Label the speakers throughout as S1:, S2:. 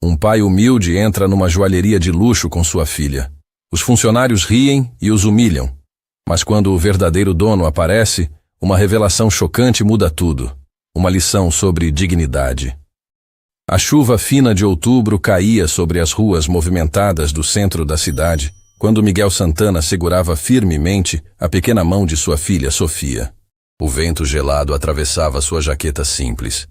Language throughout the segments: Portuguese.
S1: Um pai humilde entra numa joalheria de luxo com sua filha. Os funcionários riem e os humilham. Mas quando o verdadeiro dono aparece, uma revelação chocante muda tudo. Uma lição sobre dignidade. A chuva fina de outubro caía sobre as ruas movimentadas do centro da cidade, quando Miguel Santana segurava firmemente a pequena mão de sua filha Sofia. O vento gelado atravessava sua jaqueta simples,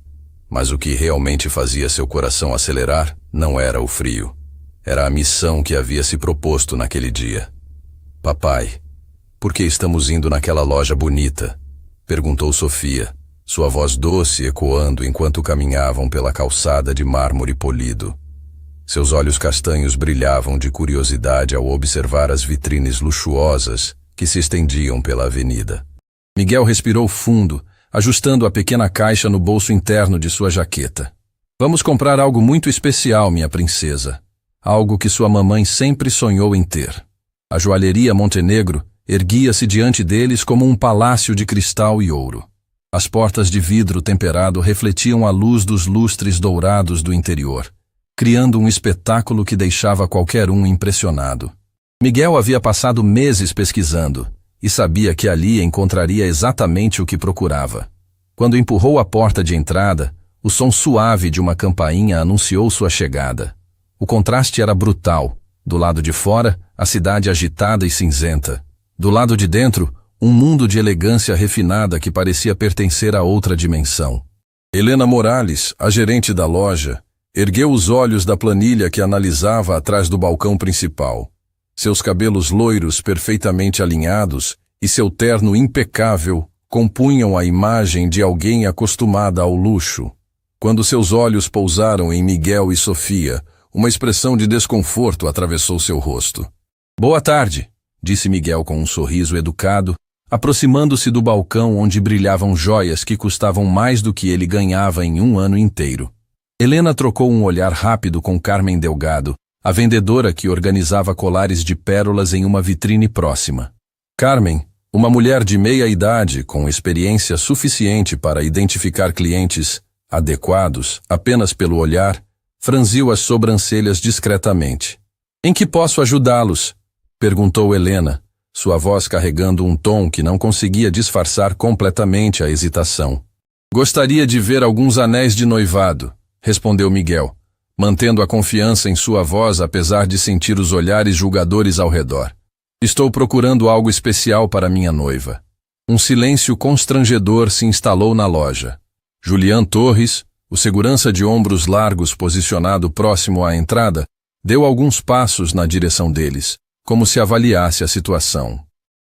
S1: mas o que realmente fazia seu coração acelerar não era o frio. Era a missão que havia se proposto naquele dia. Papai, por que estamos indo naquela loja bonita? Perguntou Sofia, sua voz doce ecoando enquanto caminhavam pela calçada de mármore polido. Seus olhos castanhos brilhavam de curiosidade ao observar as vitrines luxuosas que se estendiam pela avenida. Miguel respirou fundo, ajustando a pequena caixa no bolso interno de sua jaqueta. Vamos comprar algo muito especial, minha princesa. Algo que sua mamãe sempre sonhou em ter. A joalheria Montenegro erguia-se diante deles como um palácio de cristal e ouro. As portas de vidro temperado refletiam a luz dos lustres dourados do interior, criando um espetáculo que deixava qualquer um impressionado. Miguel havia passado meses pesquisando e sabia que ali encontraria exatamente o que procurava. Quando empurrou a porta de entrada, o som suave de uma campainha anunciou sua chegada. O contraste era brutal. Do lado de fora, a cidade agitada e cinzenta. Do lado de dentro, um mundo de elegância refinada que parecia pertencer a outra dimensão. Helena Morales, a gerente da loja, ergueu os olhos da planilha que analisava atrás do balcão principal. Seus cabelos loiros perfeitamente alinhados e seu terno impecável compunham a imagem de alguém acostumada ao luxo. Quando seus olhos pousaram em Miguel e Sofia, uma expressão de desconforto atravessou seu rosto. Boa tarde, disse Miguel com um sorriso educado, aproximando-se do balcão onde brilhavam joias que custavam mais do que ele ganhava em um ano inteiro. Helena trocou um olhar rápido com Carmen Delgado, a vendedora que organizava colares de pérolas em uma vitrine próxima. Carmen, uma mulher de meia idade com experiência suficiente para identificar clientes adequados apenas pelo olhar, franziu as sobrancelhas discretamente. Em que posso ajudá-los? Perguntou Helena, sua voz carregando um tom que não conseguia disfarçar completamente a hesitação. Gostaria de ver alguns anéis de noivado, respondeu Miguel, mantendo a confiança em sua voz apesar de sentir os olhares julgadores ao redor. Estou procurando algo especial para minha noiva. Um silêncio constrangedor se instalou na loja. Julián Torres, o segurança de ombros largos posicionado próximo à entrada, deu alguns passos na direção deles, como se avaliasse a situação.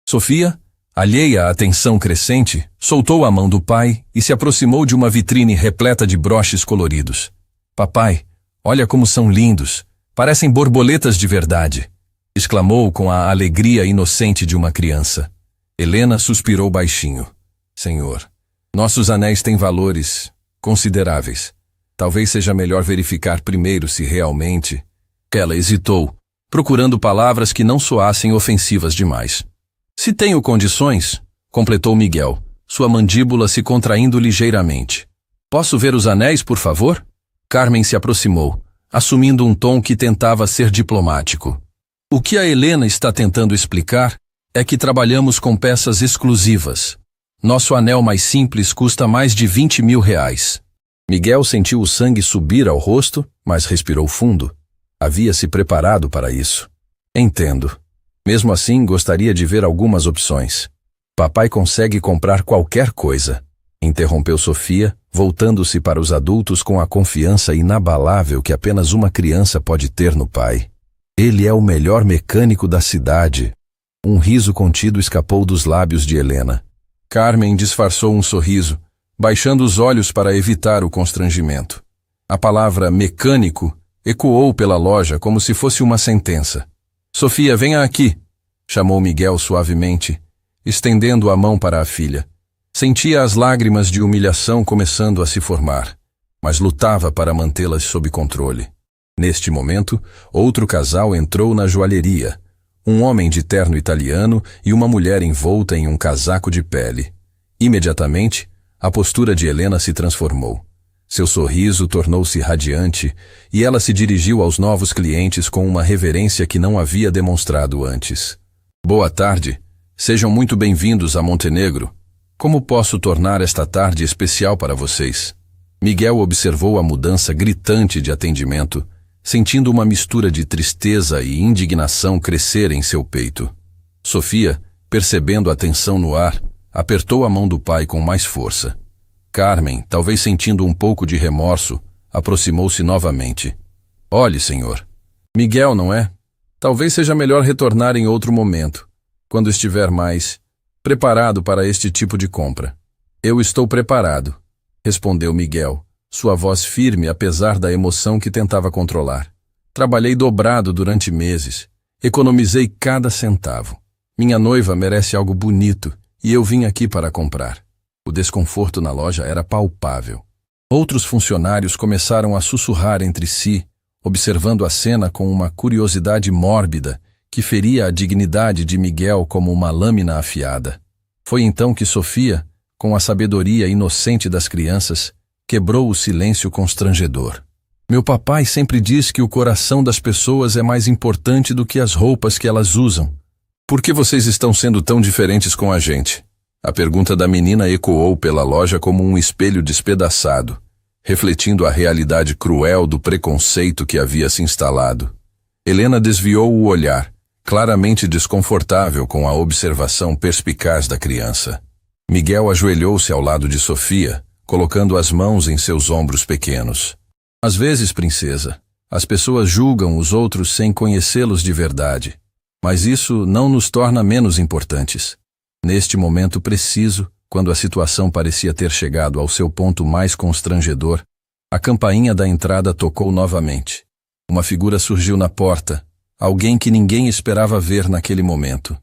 S1: Sofia, alheia à tensão crescente, soltou a mão do pai e se aproximou de uma vitrine repleta de broches coloridos. Papai, olha como são lindos, parecem borboletas de verdade, exclamou com a alegria inocente de uma criança. Helena suspirou baixinho. Senhor, nossos anéis têm valores consideráveis. Talvez seja melhor verificar primeiro se realmente... Ela hesitou, procurando palavras que não soassem ofensivas demais. Se tenho condições, completou Miguel, sua mandíbula se contraindo ligeiramente. Posso ver os anéis, por favor? Carmen se aproximou, assumindo um tom que tentava ser diplomático. O que a Helena está tentando explicar é que trabalhamos com peças exclusivas. Nosso anel mais simples custa mais de 20 mil reais. Miguel sentiu o sangue subir ao rosto, mas respirou fundo. Havia se preparado para isso. Entendo. Mesmo assim, gostaria de ver algumas opções. Papai consegue comprar qualquer coisa, interrompeu Sofia, voltando-se para os adultos com a confiança inabalável que apenas uma criança pode ter no pai. Ele é o melhor mecânico da cidade. Um riso contido escapou dos lábios de Helena. Carmen disfarçou um sorriso, baixando os olhos para evitar o constrangimento. A palavra mecânico ecoou pela loja como se fosse uma sentença. Sofia, venha aqui, chamou Miguel suavemente, estendendo a mão para a filha. Sentia as lágrimas de humilhação começando a se formar, mas lutava para mantê-las sob controle. Neste momento, outro casal entrou na joalheria, um homem de terno italiano e uma mulher envolta em um casaco de pele. Imediatamente, a postura de Helena se transformou. Seu sorriso tornou-se radiante e ela se dirigiu aos novos clientes com uma reverência que não havia demonstrado antes. Boa tarde. Sejam muito bem-vindos a Montenegro. Como posso tornar esta tarde especial para vocês? Miguel observou a mudança gritante de atendimento, sentindo uma mistura de tristeza e indignação crescer em seu peito. Sofia, percebendo a tensão no ar, apertou a mão do pai com mais força. Carmen, talvez sentindo um pouco de remorso, aproximou-se novamente. Olhe, senhor. Miguel, não é? Talvez seja melhor retornar em outro momento, quando estiver mais preparado para este tipo de compra. Eu estou preparado, respondeu Miguel, sua voz firme apesar da emoção que tentava controlar. Trabalhei dobrado durante meses. Economizei cada centavo. Minha noiva merece algo bonito e eu vim aqui para comprar. O desconforto na loja era palpável. Outros funcionários começaram a sussurrar entre si, observando a cena com uma curiosidade mórbida que feria a dignidade de Miguel como uma lâmina afiada. Foi então que Sofia, com a sabedoria inocente das crianças, quebrou o silêncio constrangedor. Meu papai sempre diz que o coração das pessoas é mais importante do que as roupas que elas usam. Por que vocês estão sendo tão diferentes com a gente? A pergunta da menina ecoou pela loja como um espelho despedaçado, refletindo a realidade cruel do preconceito que havia se instalado. Helena desviou o olhar, claramente desconfortável com a observação perspicaz da criança. Miguel ajoelhou-se ao lado de Sofia, colocando as mãos em seus ombros pequenos. Às vezes, princesa, as pessoas julgam os outros sem conhecê-los de verdade, mas isso não nos torna menos importantes. Neste momento preciso, quando a situação parecia ter chegado ao seu ponto mais constrangedor, a campainha da entrada tocou novamente. Uma figura surgiu na porta, alguém que ninguém esperava ver naquele momento.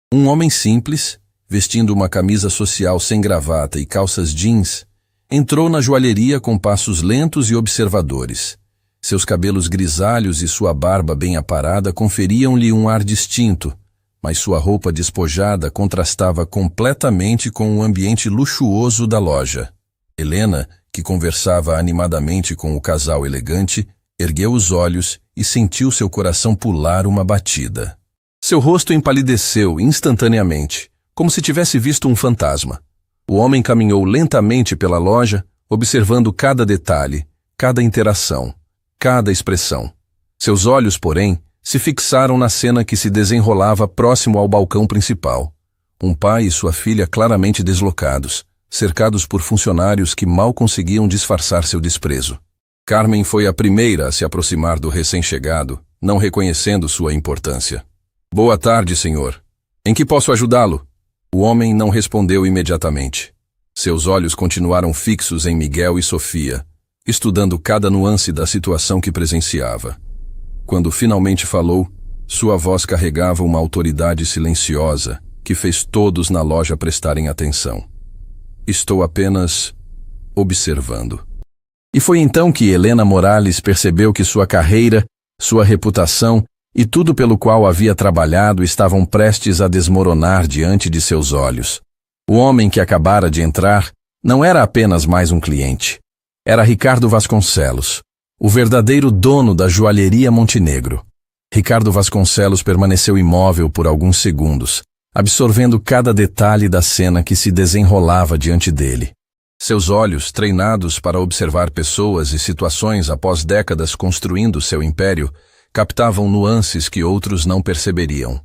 S1: Um homem simples, vestindo uma camisa social sem gravata e calças jeans, entrou na joalheria com passos lentos e observadores. Seus cabelos grisalhos e sua barba bem aparada conferiam-lhe um ar distinto, mas sua roupa despojada contrastava completamente com o ambiente luxuoso da loja. Helena, que conversava animadamente com o casal elegante, ergueu os olhos e sentiu seu coração pular uma batida. Seu rosto empalideceu instantaneamente, como se tivesse visto um fantasma. O homem caminhou lentamente pela loja, observando cada detalhe, cada interação, cada expressão. Seus olhos, porém, se fixaram na cena que se desenrolava próximo ao balcão principal. Um pai e sua filha claramente deslocados, cercados por funcionários que mal conseguiam disfarçar seu desprezo. Carmen foi a primeira a se aproximar do recém-chegado, não reconhecendo sua importância. Boa tarde, senhor. Em que posso ajudá-lo? O homem não respondeu imediatamente. Seus olhos continuaram fixos em Miguel e Sofia, estudando cada nuance da situação que presenciava. Quando finalmente falou, sua voz carregava uma autoridade silenciosa que fez todos na loja prestarem atenção. Estou apenas observando. E foi então que Helena Morales percebeu que sua carreira, sua reputação e tudo pelo qual havia trabalhado estavam prestes a desmoronar diante de seus olhos. O homem que acabara de entrar não era apenas mais um cliente. Era Ricardo Vasconcelos, o verdadeiro dono da joalheria Montenegro. Ricardo Vasconcelos permaneceu imóvel por alguns segundos, absorvendo cada detalhe da cena que se desenrolava diante dele. Seus olhos, treinados para observar pessoas e situações após décadas construindo seu império, captavam nuances que outros não perceberiam.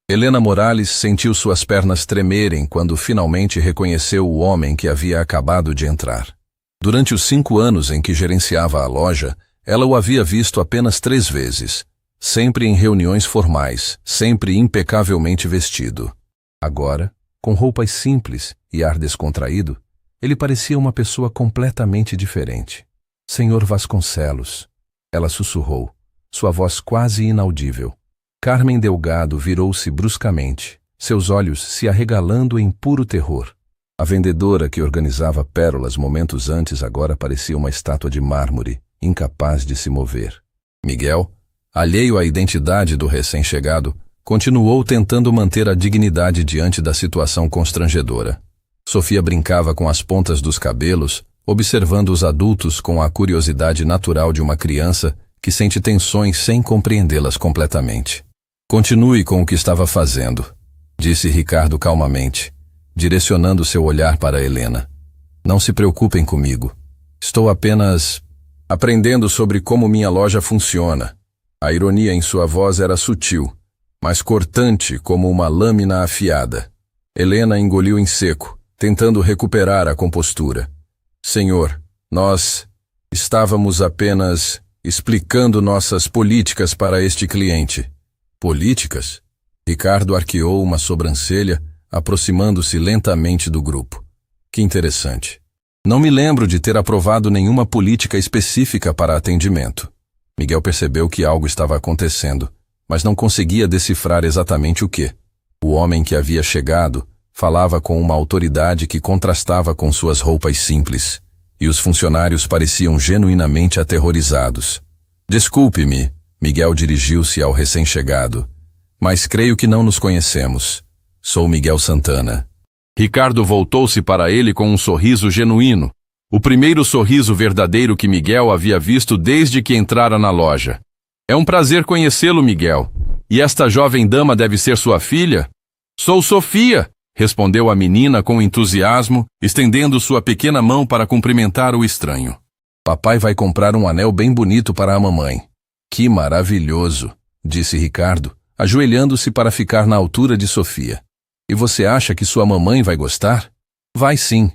S1: Helena Morales sentiu suas pernas tremerem quando finalmente reconheceu o homem que havia acabado de entrar. Durante os 5 anos em que gerenciava a loja, ela o havia visto apenas 3 vezes, sempre em reuniões formais, sempre impecavelmente vestido. Agora, com roupas simples e ar descontraído, ele parecia uma pessoa completamente diferente. Senhor Vasconcelos, ela sussurrou, sua voz quase inaudível. Carmen Delgado virou-se bruscamente, seus olhos se arregalando em puro terror. A vendedora que organizava pérolas momentos antes agora parecia uma estátua de mármore, incapaz de se mover. Miguel, alheio à identidade do recém-chegado, continuou tentando manter a dignidade diante da situação constrangedora. Sofia brincava com as pontas dos cabelos, observando os adultos com a curiosidade natural de uma criança que sente tensões sem compreendê-las completamente. Continue com o que estava fazendo, disse Ricardo calmamente, direcionando seu olhar para Helena. Não se preocupem comigo. Estou apenas aprendendo sobre como minha loja funciona. A ironia em sua voz era sutil, mas cortante como uma lâmina afiada. Helena engoliu em seco, tentando recuperar a compostura. Senhor, nós estávamos apenas explicando nossas políticas para este cliente. Políticas? Ricardo arqueou uma sobrancelha, aproximando-se lentamente do grupo. Que interessante. Não me lembro de ter aprovado nenhuma política específica para atendimento. Miguel percebeu que algo estava acontecendo, mas não conseguia decifrar exatamente o que. O homem que havia chegado falava com uma autoridade que contrastava com suas roupas simples, e os funcionários pareciam genuinamente aterrorizados. Desculpe-me, Miguel dirigiu-se ao recém-chegado, mas creio que não nos conhecemos. Sou Miguel Santana. Ricardo voltou-se para ele com um sorriso genuíno, o primeiro sorriso verdadeiro que Miguel havia visto desde que entrara na loja. É um prazer conhecê-lo, Miguel. E esta jovem dama deve ser sua filha? Sou Sofia, respondeu a menina com entusiasmo, estendendo sua pequena mão para cumprimentar o estranho. Papai vai comprar um anel bem bonito para a mamãe. Que maravilhoso, disse Ricardo, ajoelhando-se para ficar na altura de Sofia. E você acha que sua mamãe vai gostar? Vai sim.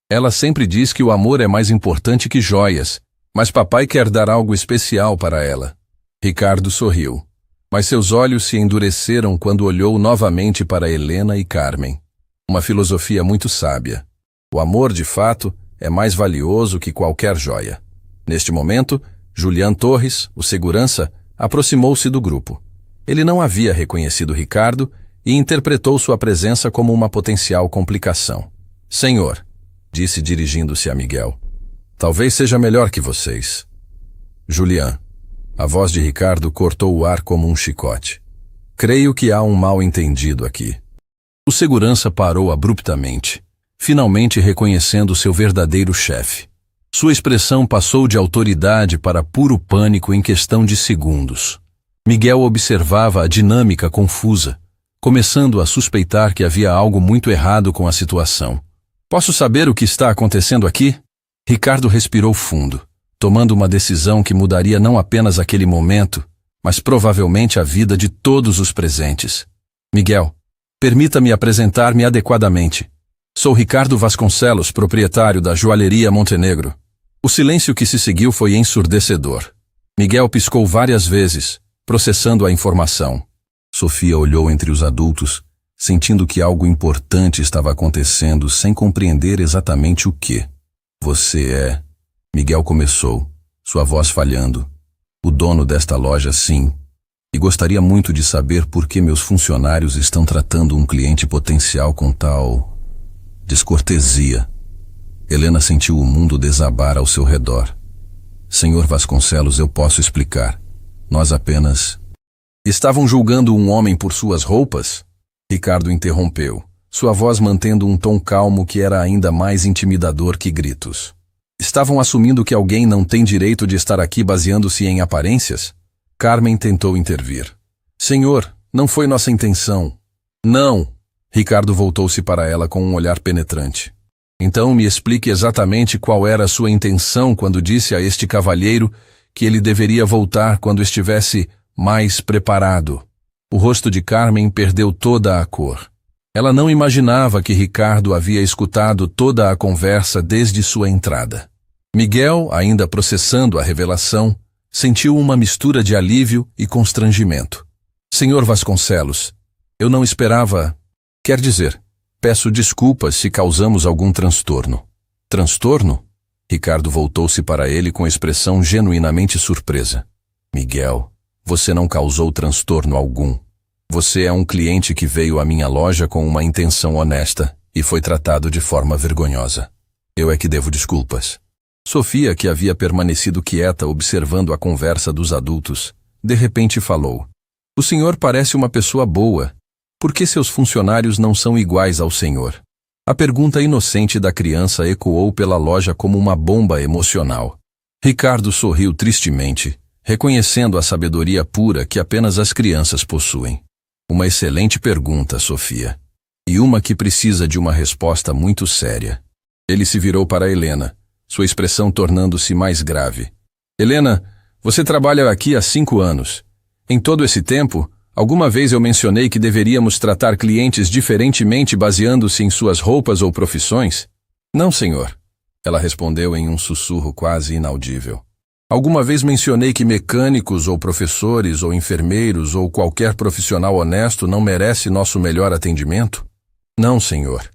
S1: Ela sempre diz que o amor é mais importante que joias, mas papai quer dar algo especial para ela. Ricardo sorriu, mas seus olhos se endureceram quando olhou novamente para Helena e Carmen. Uma filosofia muito sábia. O amor, de fato, é mais valioso que qualquer joia. Neste momento, Julián Torres, o segurança, aproximou-se do grupo. Ele não havia reconhecido Ricardo e interpretou sua presença como uma potencial complicação. Senhor, disse dirigindo-se a Miguel, talvez seja melhor que vocês. Julián. A voz de Ricardo cortou o ar como um chicote. Creio que há um mal-entendido aqui. O segurança parou abruptamente, finalmente reconhecendo seu verdadeiro chefe. Sua expressão passou de autoridade para puro pânico em questão de segundos. Miguel observava a dinâmica confusa, começando a suspeitar que havia algo muito errado com a situação. Posso saber o que está acontecendo aqui? Ricardo respirou fundo, tomando uma decisão que mudaria não apenas aquele momento, mas provavelmente a vida de todos os presentes. Miguel, permita-me apresentar-me adequadamente. Sou Ricardo Vasconcelos, proprietário da Joalheria Montenegro. O silêncio que se seguiu foi ensurdecedor. Miguel piscou várias vezes, processando a informação. Sofia olhou entre os adultos, sentindo que algo importante estava acontecendo sem compreender exatamente o que. Você é... Miguel começou, sua voz falhando. O dono desta loja, sim. E gostaria muito de saber por que meus funcionários estão tratando um cliente potencial com tal... descortesia. Helena sentiu o mundo desabar ao seu redor. Senhor Vasconcelos, eu posso explicar. Nós apenas... Estavam julgando um homem por suas roupas? Ricardo interrompeu, sua voz mantendo um tom calmo que era ainda mais intimidador que gritos. Estavam assumindo que alguém não tem direito de estar aqui baseando-se em aparências? Carmen tentou intervir. Senhor, não foi nossa intenção. Não! Ricardo voltou-se para ela com um olhar penetrante. Então me explique exatamente qual era a sua intenção quando disse a este cavalheiro que ele deveria voltar quando estivesse mais preparado. O rosto de Carmen perdeu toda a cor. Ela não imaginava que Ricardo havia escutado toda a conversa desde sua entrada. Miguel, ainda processando a revelação, sentiu uma mistura de alívio e constrangimento. Senhor Vasconcelos, eu não esperava... Quer dizer, peço desculpas se causamos algum transtorno. Transtorno? Ricardo voltou-se para ele com expressão genuinamente surpresa. Miguel, você não causou transtorno algum. Você é um cliente que veio à minha loja com uma intenção honesta e foi tratado de forma vergonhosa. Eu é que devo desculpas. Sofia, que havia permanecido quieta observando a conversa dos adultos, de repente falou. O senhor parece uma pessoa boa. Por que seus funcionários não são iguais ao senhor? A pergunta inocente da criança ecoou pela loja como uma bomba emocional. Ricardo sorriu tristemente, reconhecendo a sabedoria pura que apenas as crianças possuem. Uma excelente pergunta, Sofia. E uma que precisa de uma resposta muito séria. Ele se virou para Helena, sua expressão tornando-se mais grave. Helena, você trabalha aqui há 5 anos. Em todo esse tempo, alguma vez eu mencionei que deveríamos tratar clientes diferentemente baseando-se em suas roupas ou profissões? Não, senhor. Ela respondeu em um sussurro quase inaudível. Alguma vez mencionei que mecânicos ou professores ou enfermeiros ou qualquer profissional honesto não merece nosso melhor atendimento? Não, senhor.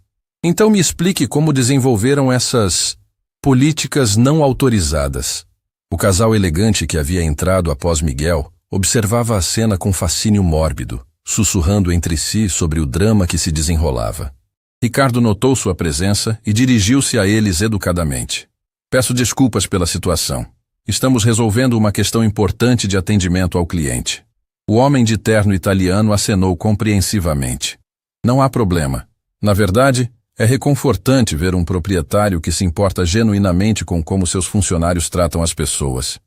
S1: Então me explique como desenvolveram essas políticas não autorizadas. O casal elegante que havia entrado após Miguel observava a cena com fascínio mórbido, sussurrando entre si sobre o drama que se desenrolava. Ricardo notou sua presença e dirigiu-se a eles educadamente. Peço desculpas pela situação. Estamos resolvendo uma questão importante de atendimento ao cliente. O homem de terno italiano acenou compreensivamente. Não há problema. Na verdade, é reconfortante ver um proprietário que se importa genuinamente com como seus funcionários tratam as pessoas.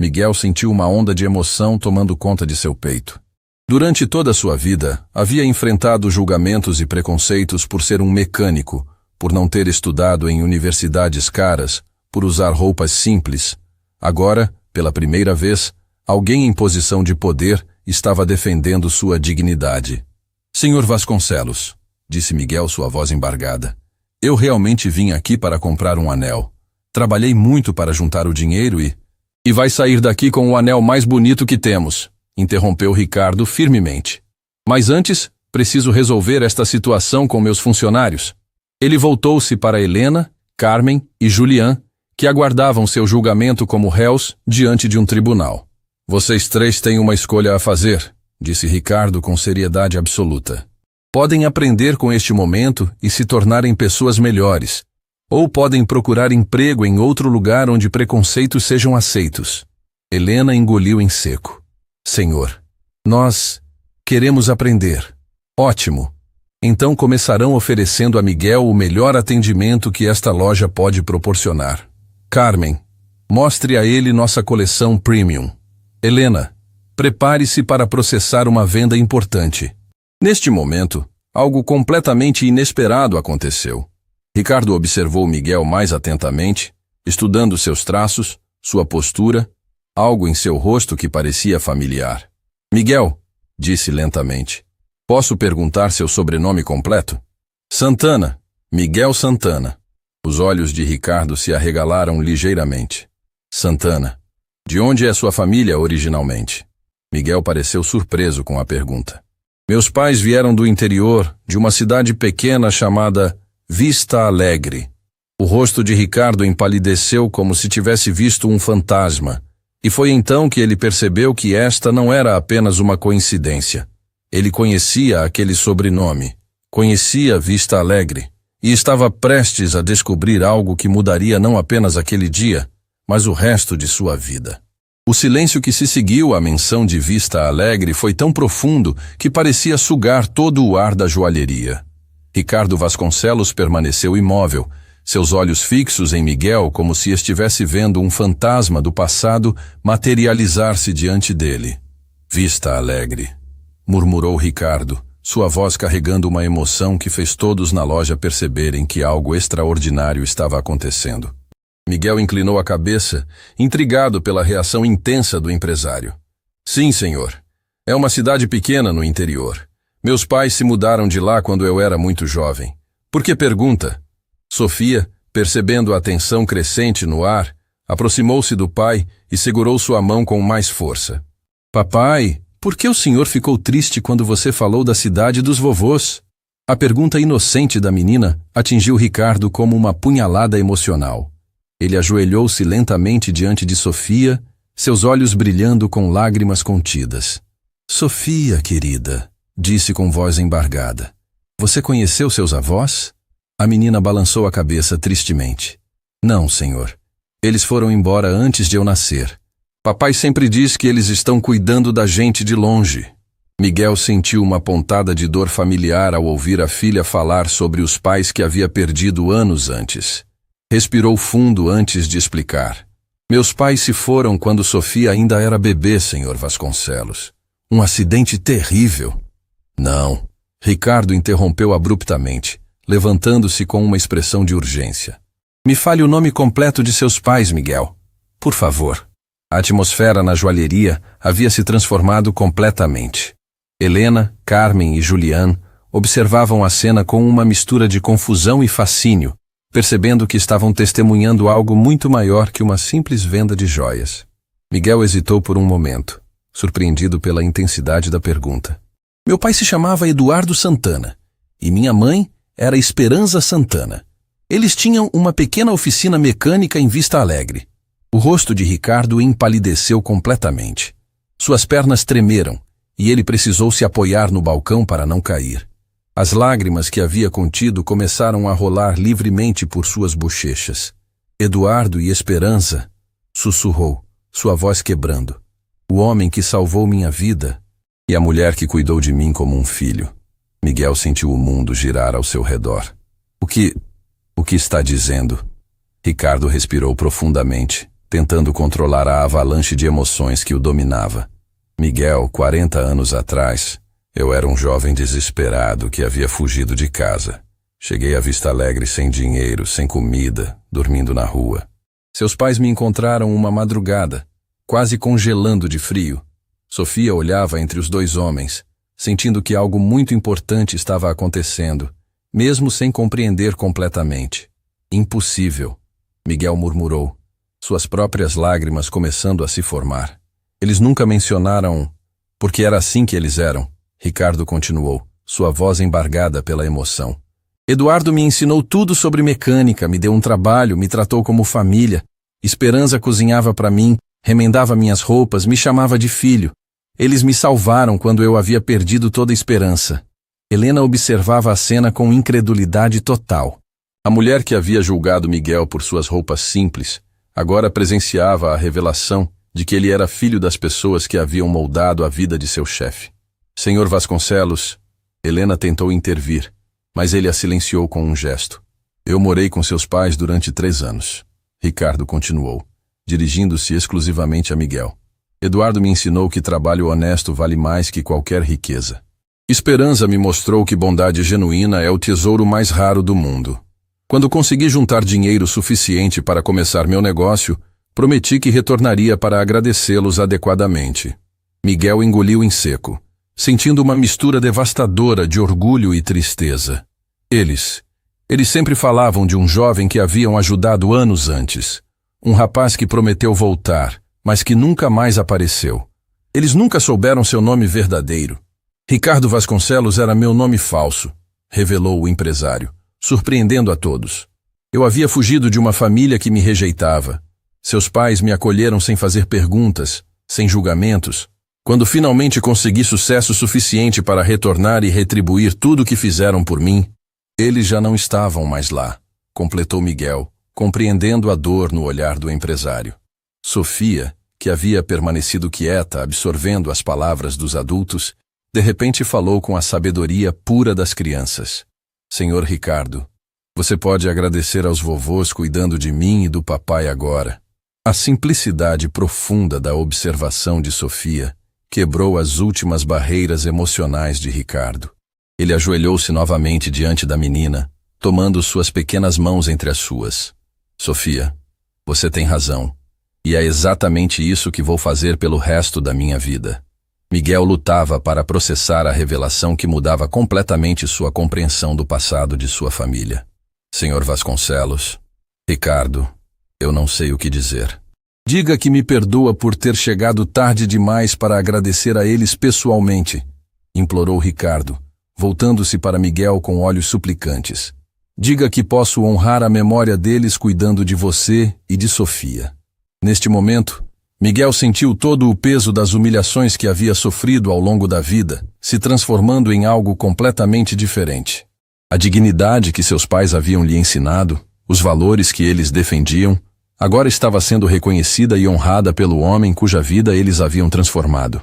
S1: Miguel sentiu uma onda de emoção tomando conta de seu peito. Durante toda a sua vida, havia enfrentado julgamentos e preconceitos por ser um mecânico, por não ter estudado em universidades caras, por usar roupas simples. Agora, pela primeira vez, alguém em posição de poder estava defendendo sua dignidade. Senhor Vasconcelos, disse Miguel, sua voz embargada, eu realmente vim aqui para comprar um anel. Trabalhei muito para juntar o dinheiro e vai sair daqui com o anel mais bonito que temos, interrompeu Ricardo firmemente. Mas antes, preciso resolver esta situação com meus funcionários. Ele voltou-se para Helena, Carmen e Julián, que aguardavam seu julgamento como réus diante de um tribunal. Vocês 3 têm uma escolha a fazer, disse Ricardo com seriedade absoluta. Podem aprender com este momento e se tornarem pessoas melhores, ou podem procurar emprego em outro lugar onde preconceitos sejam aceitos. Helena engoliu em seco. Senhor, nós queremos aprender. Ótimo. Então começarão oferecendo a Miguel o melhor atendimento que esta loja pode proporcionar. Carmen, mostre a ele nossa coleção Premium. Helena, prepare-se para processar uma venda importante. Neste momento, algo completamente inesperado aconteceu. Ricardo observou Miguel mais atentamente, estudando seus traços, sua postura, algo em seu rosto que parecia familiar. Miguel, disse lentamente, posso perguntar seu sobrenome completo? Santana, Miguel Santana. Os olhos de Ricardo se arregalaram ligeiramente. Santana, de onde é sua família originalmente? Miguel pareceu surpreso com a pergunta. Meus pais vieram do interior, de uma cidade pequena chamada Vista Alegre. O rosto de Ricardo empalideceu como se tivesse visto um fantasma, e foi então que ele percebeu que esta não era apenas uma coincidência. Ele conhecia aquele sobrenome, conhecia Vista Alegre, e estava prestes a descobrir algo que mudaria não apenas aquele dia, mas o resto de sua vida. O silêncio que se seguiu à menção de Vista Alegre foi tão profundo que parecia sugar todo o ar da joalheria. Ricardo Vasconcelos permaneceu imóvel, seus olhos fixos em Miguel como se estivesse vendo um fantasma do passado materializar-se diante dele. Vista Alegre, murmurou Ricardo, sua voz carregando uma emoção que fez todos na loja perceberem que algo extraordinário estava acontecendo. Miguel inclinou a cabeça, intrigado pela reação intensa do empresário. Sim, senhor. É uma cidade pequena no interior. Meus pais se mudaram de lá quando eu era muito jovem. Por que pergunta? Sofia, percebendo a tensão crescente no ar, aproximou-se do pai e segurou sua mão com mais força. Papai, por que o senhor ficou triste quando você falou da cidade dos vovôs? A pergunta inocente da menina atingiu Ricardo como uma punhalada emocional. Ele ajoelhou-se lentamente diante de Sofia, seus olhos brilhando com lágrimas contidas. Sofia, querida, disse com voz embargada. Você conheceu seus avós? A menina balançou a cabeça tristemente. Não, senhor. Eles foram embora antes de eu nascer. Papai sempre diz que eles estão cuidando da gente de longe. Miguel sentiu uma pontada de dor familiar ao ouvir a filha falar sobre os pais que havia perdido anos antes. Respirou fundo antes de explicar. Meus pais se foram quando Sofia ainda era bebê, Sr. Vasconcelos. Um acidente terrível. Não. Ricardo interrompeu abruptamente, levantando-se com uma expressão de urgência. Me fale o nome completo de seus pais, Miguel. Por favor. A atmosfera na joalheria havia se transformado completamente. Helena, Carmen e Julián observavam a cena com uma mistura de confusão e fascínio, percebendo que estavam testemunhando algo muito maior que uma simples venda de joias. Miguel hesitou por um momento, surpreendido pela intensidade da pergunta. Meu pai se chamava Eduardo Santana e minha mãe era Esperança Santana. Eles tinham uma pequena oficina mecânica em Vista Alegre. O rosto de Ricardo empalideceu completamente. Suas pernas tremeram e ele precisou se apoiar no balcão para não cair. As lágrimas que havia contido começaram a rolar livremente por suas bochechas. Eduardo e Esperança, sussurrou, sua voz quebrando. O homem que salvou minha vida e a mulher que cuidou de mim como um filho. Miguel sentiu o mundo girar ao seu redor. O que está dizendo? Ricardo respirou profundamente, tentando controlar a avalanche de emoções que o dominava. Miguel, 40 anos atrás, eu era um jovem desesperado que havia fugido de casa. Cheguei a Vista Alegre sem dinheiro, sem comida, dormindo na rua. Seus pais me encontraram uma madrugada, quase congelando de frio. Sofia olhava entre os dois homens, sentindo que algo muito importante estava acontecendo, mesmo sem compreender completamente. Impossível, Miguel murmurou, suas próprias lágrimas começando a se formar. Eles nunca mencionaram, porque era assim que eles eram. Ricardo continuou, sua voz embargada pela emoção. Eduardo me ensinou tudo sobre mecânica, me deu um trabalho, me tratou como família. Esperança cozinhava para mim, remendava minhas roupas, me chamava de filho. Eles me salvaram quando eu havia perdido toda a esperança. Helena observava a cena com incredulidade total. A mulher que havia julgado Miguel por suas roupas simples, agora presenciava a revelação de que ele era filho das pessoas que haviam moldado a vida de seu chefe. Senhor Vasconcelos, Helena tentou intervir, mas ele a silenciou com um gesto. Eu morei com seus pais durante 3 anos. Ricardo continuou, dirigindo-se exclusivamente a Miguel. Eduardo me ensinou que trabalho honesto vale mais que qualquer riqueza. Esperança me mostrou que bondade genuína é o tesouro mais raro do mundo. Quando consegui juntar dinheiro suficiente para começar meu negócio, prometi que retornaria para agradecê-los adequadamente. Miguel engoliu em seco, sentindo uma mistura devastadora de orgulho e tristeza. Eles sempre falavam de um jovem que haviam ajudado anos antes. Um rapaz que prometeu voltar, mas que nunca mais apareceu. Eles nunca souberam seu nome verdadeiro. Ricardo Vasconcelos era meu nome falso, revelou o empresário, surpreendendo a todos. Eu havia fugido de uma família que me rejeitava. Seus pais me acolheram sem fazer perguntas, sem julgamentos. Quando finalmente consegui sucesso suficiente para retornar e retribuir tudo o que fizeram por mim, eles já não estavam mais lá, completou Miguel, compreendendo a dor no olhar do empresário. Sofia, que havia permanecido quieta, absorvendo as palavras dos adultos, de repente falou com a sabedoria pura das crianças. Senhor Ricardo, você pode agradecer aos vovôs cuidando de mim e do papai agora. A simplicidade profunda da observação de Sofia quebrou as últimas barreiras emocionais de Ricardo. Ele ajoelhou-se novamente diante da menina, tomando suas pequenas mãos entre as suas. Sofia, você tem razão, e é exatamente isso que vou fazer pelo resto da minha vida. Miguel lutava para processar a revelação que mudava completamente sua compreensão do passado de sua família. Senhor Vasconcelos, Ricardo, eu não sei o que dizer. Diga que me perdoa por ter chegado tarde demais para agradecer a eles pessoalmente, implorou Ricardo, voltando-se para Miguel com olhos suplicantes. Diga que posso honrar a memória deles cuidando de você e de Sofia. Neste momento, Miguel sentiu todo o peso das humilhações que havia sofrido ao longo da vida, se transformando em algo completamente diferente. A dignidade que seus pais haviam lhe ensinado, os valores que eles defendiam, agora estava sendo reconhecida e honrada pelo homem cuja vida eles haviam transformado.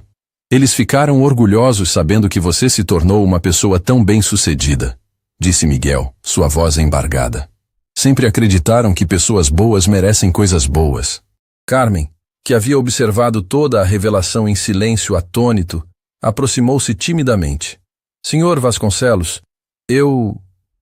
S1: Eles ficaram orgulhosos sabendo que você se tornou uma pessoa tão bem-sucedida, disse Miguel, sua voz embargada. Sempre acreditaram que pessoas boas merecem coisas boas. Carmen, que havia observado toda a revelação em silêncio atônito, aproximou-se timidamente. Senhor Vasconcelos,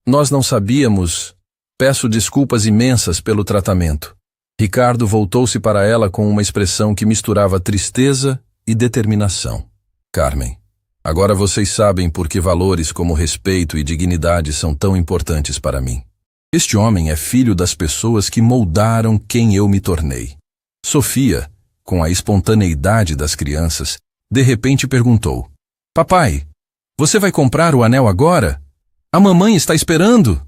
S1: nós não sabíamos. Peço desculpas imensas pelo tratamento. Ricardo voltou-se para ela com uma expressão que misturava tristeza e determinação. Carmen, agora vocês sabem por que valores como respeito e dignidade são tão importantes para mim. Este homem é filho das pessoas que moldaram quem eu me tornei. Sofia, com a espontaneidade das crianças, de repente perguntou: Papai, você vai comprar o anel agora? A mamãe está esperando.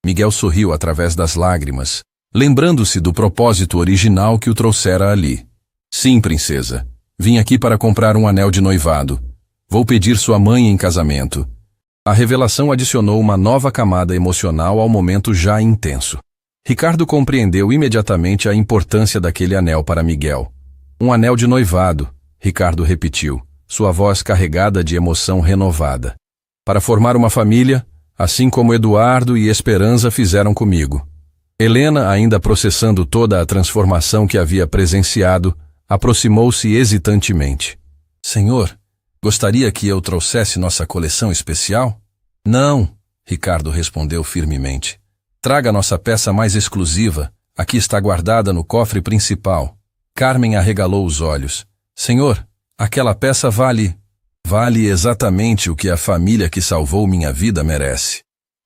S1: Miguel sorriu através das lágrimas, lembrando-se do propósito original que o trouxera ali. Sim, princesa. Vim aqui para comprar um anel de noivado. Vou pedir sua mãe em casamento. A revelação adicionou uma nova camada emocional ao momento já intenso. Ricardo compreendeu imediatamente a importância daquele anel para Miguel. Um anel de noivado, Ricardo repetiu, sua voz carregada de emoção renovada. Para formar uma família, assim como Eduardo e Esperança fizeram comigo. Helena, ainda processando toda a transformação que havia presenciado, aproximou-se hesitantemente. Senhor, gostaria que eu trouxesse nossa coleção especial? Não, Ricardo respondeu firmemente. Traga nossa peça mais exclusiva. Aqui está guardada no cofre principal. Carmen arregalou os olhos. Senhor, aquela peça vale exatamente o que a família que salvou minha vida merece.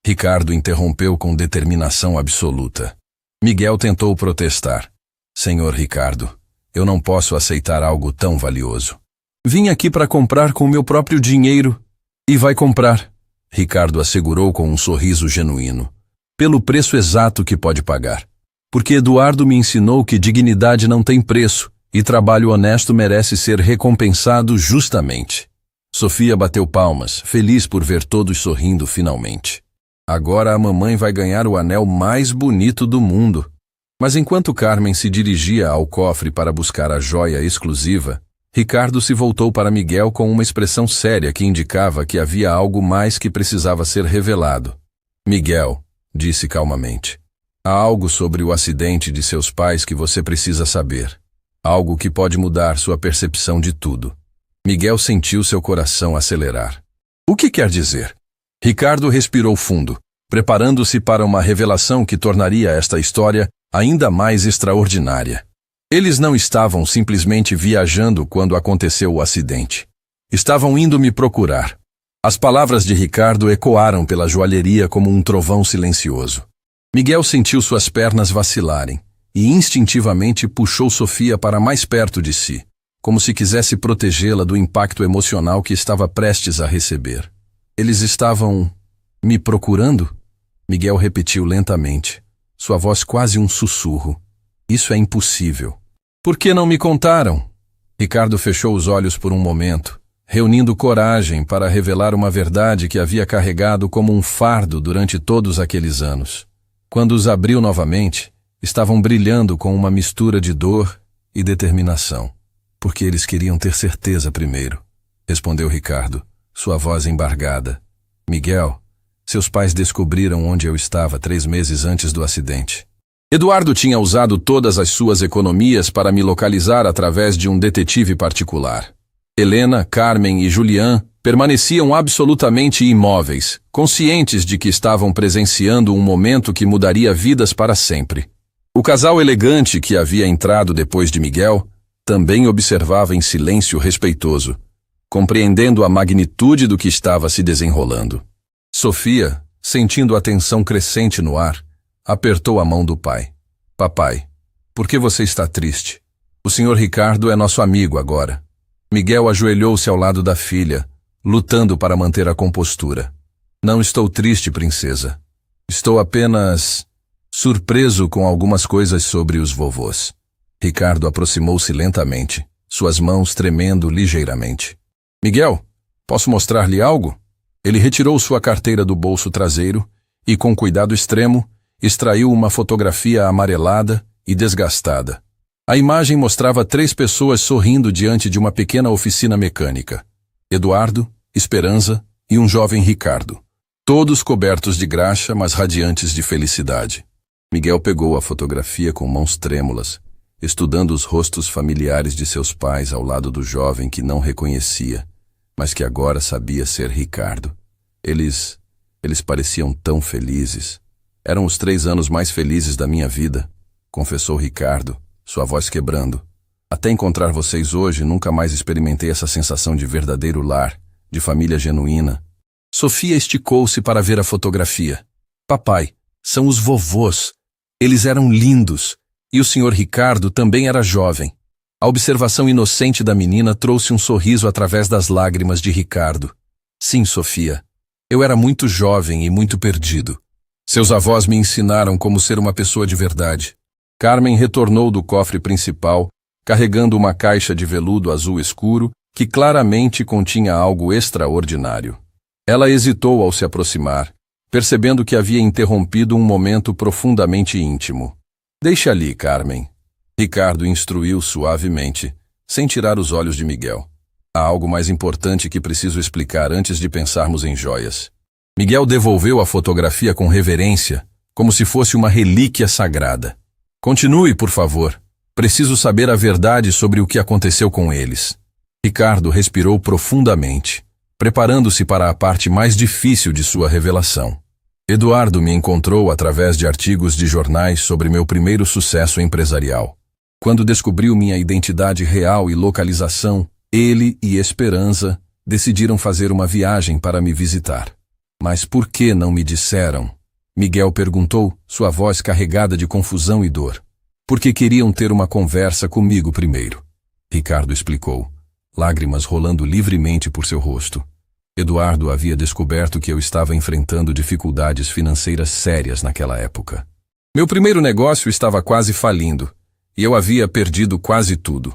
S1: Ricardo interrompeu com determinação absoluta. Miguel tentou protestar. Senhor Ricardo, eu não posso aceitar algo tão valioso. Vim aqui para comprar com meu próprio dinheiro. E vai comprar, Ricardo assegurou com um sorriso genuíno. Pelo preço exato que pode pagar. Porque Eduardo me ensinou que dignidade não tem preço e trabalho honesto merece ser recompensado justamente. Sofia bateu palmas, feliz por ver todos sorrindo finalmente. Agora a mamãe vai ganhar o anel mais bonito do mundo. Mas enquanto Carmen se dirigia ao cofre para buscar a joia exclusiva, Ricardo se voltou para Miguel com uma expressão séria que indicava que havia algo mais que precisava ser revelado. Miguel, disse calmamente, há algo sobre o acidente de seus pais que você precisa saber. Algo que pode mudar sua percepção de tudo. Miguel sentiu seu coração acelerar. O que quer dizer? Ricardo respirou fundo, preparando-se para uma revelação que tornaria esta história ainda mais extraordinária. Eles não estavam simplesmente viajando quando aconteceu o acidente. Estavam indo me procurar. As palavras de Ricardo ecoaram pela joalheria como um trovão silencioso. Miguel sentiu suas pernas vacilarem e instintivamente puxou Sofia para mais perto de si, como se quisesse protegê-la do impacto emocional que estava prestes a receber. Eles estavam me procurando? Miguel repetiu lentamente, sua voz quase um sussurro. Isso é impossível. Por que não me contaram? Ricardo fechou os olhos por um momento, reunindo coragem para revelar uma verdade que havia carregado como um fardo durante todos aqueles anos. Quando os abriu novamente, estavam brilhando com uma mistura de dor e determinação. Porque eles queriam ter certeza primeiro, respondeu Ricardo, sua voz embargada. Miguel, seus pais descobriram onde eu estava 3 meses antes do acidente. Eduardo tinha usado todas as suas economias para me localizar através de um detetive particular. Helena, Carmen e Julián permaneciam absolutamente imóveis, conscientes de que estavam presenciando um momento que mudaria vidas para sempre. O casal elegante que havia entrado depois de Miguel também observava em silêncio respeitoso, compreendendo a magnitude do que estava se desenrolando. Sofia, sentindo a tensão crescente no ar, apertou a mão do pai. Papai, por que você está triste? O senhor Ricardo é nosso amigo agora. Miguel ajoelhou-se ao lado da filha, lutando para manter a compostura. Não estou triste, princesa. Estou apenas surpreso com algumas coisas sobre os vovôs. Ricardo aproximou-se lentamente, suas mãos tremendo ligeiramente. Miguel, posso mostrar-lhe algo? Ele retirou sua carteira do bolso traseiro e, com cuidado extremo, extraiu uma fotografia amarelada e desgastada. A imagem mostrava 3 pessoas sorrindo diante de uma pequena oficina mecânica. Eduardo, Esperança e um jovem Ricardo. Todos cobertos de graxa, mas radiantes de felicidade. Miguel pegou a fotografia com mãos trêmulas, estudando os rostos familiares de seus pais ao lado do jovem que não reconhecia, mas que agora sabia ser Ricardo. Eles pareciam tão felizes. Eram os 3 anos mais felizes da minha vida, confessou Ricardo, sua voz quebrando. Até encontrar vocês hoje, nunca mais experimentei essa sensação de verdadeiro lar, de família genuína. Sofia esticou-se para ver a fotografia. Papai, são os vovôs. Eles eram lindos. E o senhor Ricardo também era jovem. A observação inocente da menina trouxe um sorriso através das lágrimas de Ricardo. Sim, Sofia. Eu era muito jovem e muito perdido. Seus avós me ensinaram como ser uma pessoa de verdade. Carmen retornou do cofre principal, carregando uma caixa de veludo azul escuro que claramente continha algo extraordinário. Ela hesitou ao se aproximar, percebendo que havia interrompido um momento profundamente íntimo. Deixe ali, Carmen. Ricardo instruiu suavemente, sem tirar os olhos de Miguel. Há algo mais importante que preciso explicar antes de pensarmos em joias. Miguel devolveu a fotografia com reverência, como se fosse uma relíquia sagrada. Continue, por favor. Preciso saber a verdade sobre o que aconteceu com eles. Ricardo respirou profundamente, preparando-se para a parte mais difícil de sua revelação. Eduardo me encontrou através de artigos de jornais sobre meu primeiro sucesso empresarial. Quando descobriu minha identidade real e localização, ele e Esperança decidiram fazer uma viagem para me visitar. Mas por que não me disseram? Miguel perguntou, sua voz carregada de confusão e dor. Porque queriam ter uma conversa comigo primeiro. Ricardo explicou, lágrimas rolando livremente por seu rosto. Eduardo havia descoberto que eu estava enfrentando dificuldades financeiras sérias naquela época. Meu primeiro negócio estava quase falindo, e eu havia perdido quase tudo.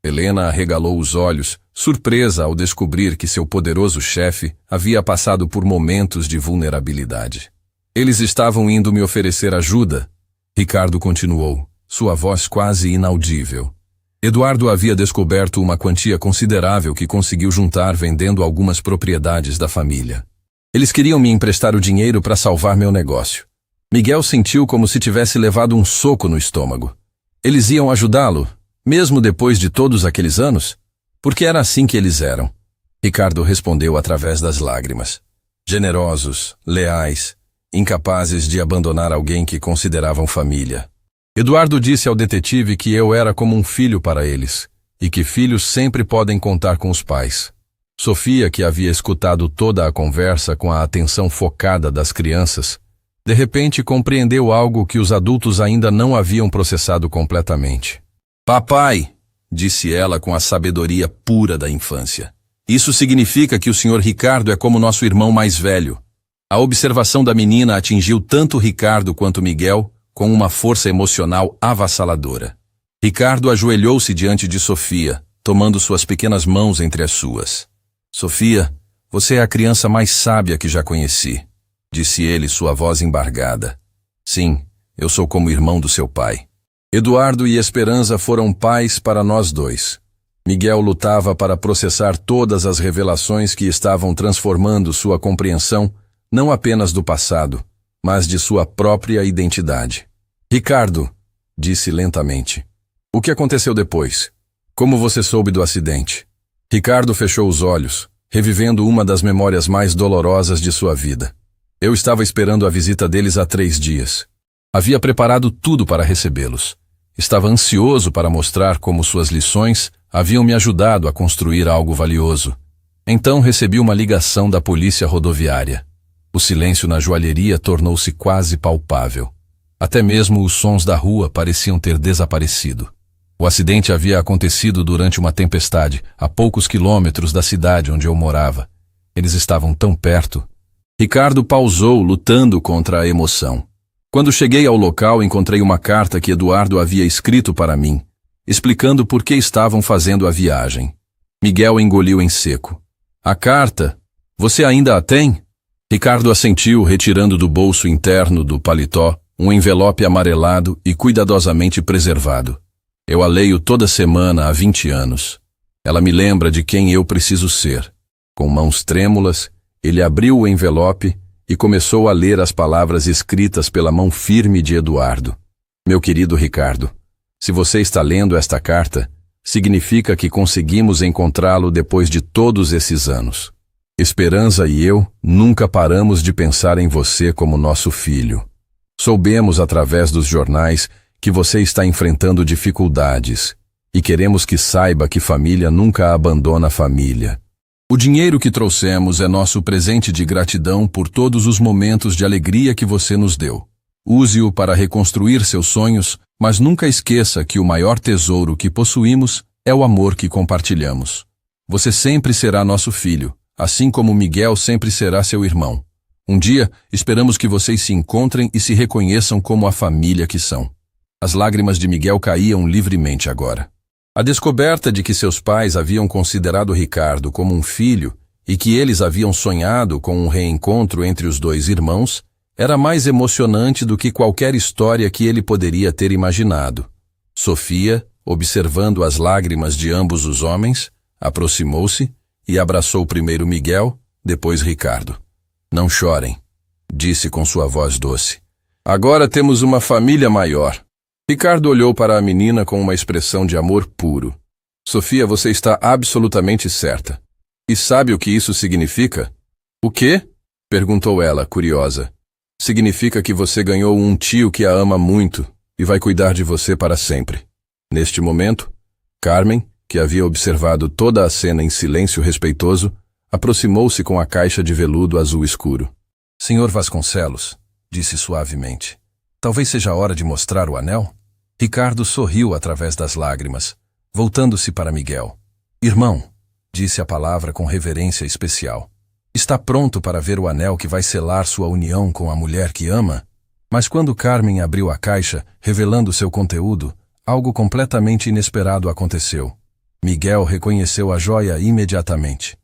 S1: Helena arregalou os olhos, surpresa ao descobrir que seu poderoso chefe havia passado por momentos de vulnerabilidade. Eles estavam indo me oferecer ajuda. Ricardo continuou, sua voz quase inaudível. Eduardo havia descoberto uma quantia considerável que conseguiu juntar vendendo algumas propriedades da família. Eles queriam me emprestar o dinheiro para salvar meu negócio. Miguel sentiu como se tivesse levado um soco no estômago. Eles iam ajudá-lo, mesmo depois de todos aqueles anos? Porque era assim que eles eram. Ricardo respondeu através das lágrimas. Generosos, leais, incapazes de abandonar alguém que consideravam família. Eduardo disse ao detetive que eu era como um filho para eles, e que filhos sempre podem contar com os pais. Sofia, que havia escutado toda a conversa com a atenção focada das crianças, de repente compreendeu algo que os adultos ainda não haviam processado completamente. Papai, disse ela com a sabedoria pura da infância. Isso significa que o senhor Ricardo é como nosso irmão mais velho. A observação da menina atingiu tanto Ricardo quanto Miguel com uma força emocional avassaladora. Ricardo ajoelhou-se diante de Sofia, tomando suas pequenas mãos entre as suas. Sofia, você é a criança mais sábia que já conheci, disse ele, sua voz embargada. Sim, eu sou como irmão do seu pai. Eduardo e Esperança foram pais para nós dois. Miguel lutava para processar todas as revelações que estavam transformando sua compreensão não apenas do passado, mas de sua própria identidade. Ricardo, disse lentamente, o que aconteceu depois? Como você soube do acidente? Ricardo fechou os olhos, revivendo uma das memórias mais dolorosas de sua vida. Eu estava esperando a visita deles há 3 dias. Havia preparado tudo para recebê-los. Estava ansioso para mostrar como suas lições haviam me ajudado a construir algo valioso. Então recebi uma ligação da polícia rodoviária. O silêncio na joalheria tornou-se quase palpável. Até mesmo os sons da rua pareciam ter desaparecido. O acidente havia acontecido durante uma tempestade, a poucos quilômetros da cidade onde eu morava. Eles estavam tão perto. Ricardo pausou, lutando contra a emoção. Quando cheguei ao local, encontrei uma carta que Eduardo havia escrito para mim, explicando por que estavam fazendo a viagem. Miguel engoliu em seco. A carta? Você ainda a tem? Ricardo assentiu, retirando do bolso interno do paletó um envelope amarelado e cuidadosamente preservado. Eu a leio toda semana há 20 anos. Ela me lembra de quem eu preciso ser. Com mãos trêmulas, ele abriu o envelope e começou a ler as palavras escritas pela mão firme de Eduardo. Meu querido Ricardo, se você está lendo esta carta, significa que conseguimos encontrá-lo depois de todos esses anos. Esperança e eu nunca paramos de pensar em você como nosso filho. Soubemos através dos jornais que você está enfrentando dificuldades e queremos que saiba que família nunca abandona a família. O dinheiro que trouxemos é nosso presente de gratidão por todos os momentos de alegria que você nos deu. Use-o para reconstruir seus sonhos, mas nunca esqueça que o maior tesouro que possuímos é o amor que compartilhamos. Você sempre será nosso filho, assim como Miguel sempre será seu irmão. Um dia, esperamos que vocês se encontrem e se reconheçam como a família que são. As lágrimas de Miguel caíam livremente agora. A descoberta de que seus pais haviam considerado Ricardo como um filho e que eles haviam sonhado com um reencontro entre os dois irmãos era mais emocionante do que qualquer história que ele poderia ter imaginado. Sofia, observando as lágrimas de ambos os homens, aproximou-se e abraçou primeiro Miguel, depois Ricardo. Não chorem, disse com sua voz doce. Agora temos uma família maior. Ricardo olhou para a menina com uma expressão de amor puro. Sofia, você está absolutamente certa. E sabe o que isso significa? O quê? Perguntou ela, curiosa. Significa que você ganhou um tio que a ama muito e vai cuidar de você para sempre. Neste momento, Carmen, que havia observado toda a cena em silêncio respeitoso, aproximou-se com a caixa de veludo azul escuro. Senhor Vasconcelos, disse suavemente, talvez seja a hora de mostrar o anel? Ricardo sorriu através das lágrimas, voltando-se para Miguel. Irmão, disse a palavra com reverência especial. Está pronto para ver o anel que vai selar sua união com a mulher que ama? Mas quando Carmen abriu a caixa, revelando seu conteúdo, algo completamente inesperado aconteceu. Miguel reconheceu a joia imediatamente.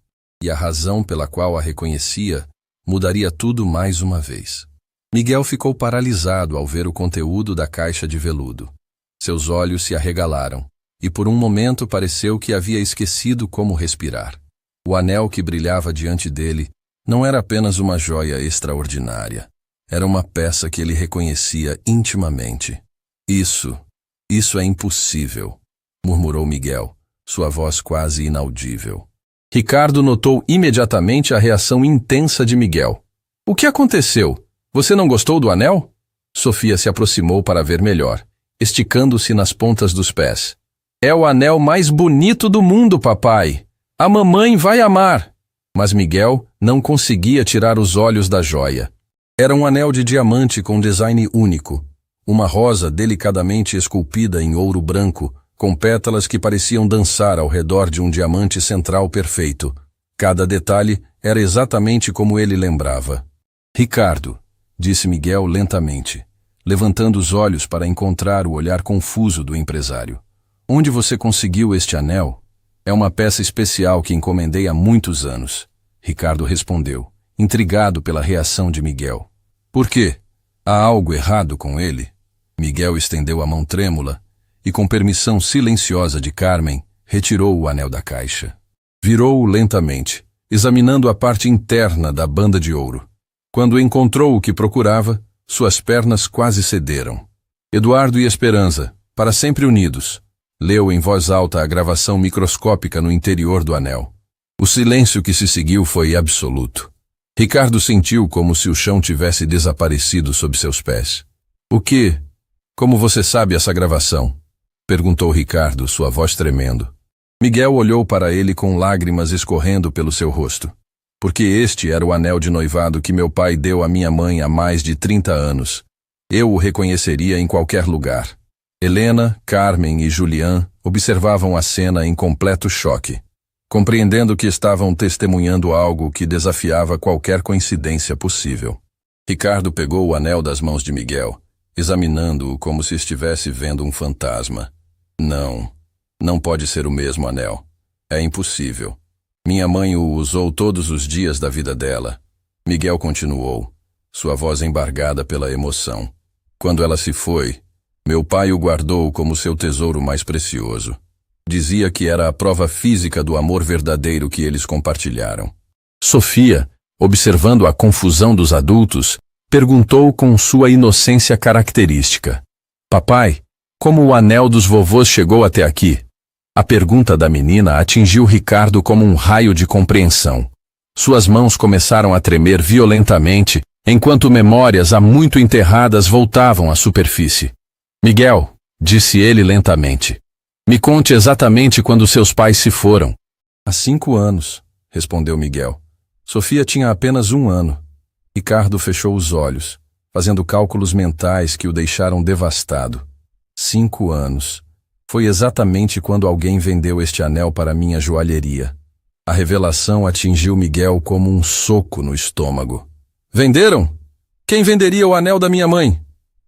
S1: E a razão pela qual a reconhecia mudaria tudo mais uma vez. Miguel ficou paralisado ao ver o conteúdo da caixa de veludo. Seus olhos se arregalaram, e por um momento pareceu que havia esquecido como respirar. O anel que brilhava diante dele não era apenas uma joia extraordinária. Era uma peça que ele reconhecia intimamente. Isso é impossível, murmurou Miguel, sua voz quase inaudível. Ricardo notou imediatamente a reação intensa de Miguel. O que aconteceu? Você não gostou do anel? Sofia se aproximou para ver melhor, esticando-se nas pontas dos pés. É o anel mais bonito do mundo, papai. A mamãe vai amar. Mas Miguel não conseguia tirar os olhos da joia. Era um anel de diamante com design único. Uma rosa delicadamente esculpida em ouro branco, com pétalas que pareciam dançar ao redor de um diamante central perfeito. Cada detalhe era exatamente como ele lembrava. Ricardo, disse Miguel lentamente, levantando os olhos para encontrar o olhar confuso do empresário. Onde você conseguiu este anel? É uma peça especial que encomendei há muitos anos. Ricardo respondeu, intrigado pela reação de Miguel. Por quê? Há algo errado com ele? Miguel estendeu a mão trêmula e, com permissão silenciosa de Carmen, retirou o anel da caixa. Virou-o lentamente, examinando a parte interna da banda de ouro. Quando encontrou o que procurava, suas pernas quase cederam. Eduardo e Esperança, para sempre unidos, leu em voz alta a gravação microscópica no interior do anel. O silêncio que se seguiu foi absoluto. Ricardo sentiu como se o chão tivesse desaparecido sob seus pés. O que? Como você sabe essa gravação? Perguntou Ricardo, sua voz tremendo. Miguel olhou para ele com lágrimas escorrendo pelo seu rosto. Porque este era o anel de noivado que meu pai deu à minha mãe há mais de 30 anos. Eu o reconheceria em qualquer lugar. Helena, Carmen e Julián observavam a cena em completo choque, compreendendo que estavam testemunhando algo que desafiava qualquer coincidência possível. Ricardo pegou o anel das mãos de Miguel, examinando-o como se estivesse vendo um fantasma. Não pode ser o mesmo anel. É impossível. Minha mãe o usou todos os dias da vida dela. Miguel continuou, sua voz embargada pela emoção. Quando ela se foi, Meu pai o guardou como seu tesouro mais precioso. Dizia que era a prova física do amor verdadeiro que eles compartilharam. Sofia, observando a confusão dos adultos, perguntou com sua inocência característica: Papai, como o anel dos vovôs chegou até aqui? A pergunta da menina atingiu Ricardo como um raio de compreensão. Suas mãos começaram a tremer violentamente, enquanto memórias há muito enterradas voltavam à superfície. Miguel, disse ele lentamente, me conte exatamente quando seus pais se foram. Há 5 anos, respondeu Miguel. Sofia tinha apenas 1 ano. Ricardo fechou os olhos, fazendo cálculos mentais que o deixaram devastado. 5 anos. Foi exatamente quando alguém vendeu este anel para minha joalheria. A revelação atingiu Miguel como um soco no estômago. Venderam? Quem venderia o anel da minha mãe?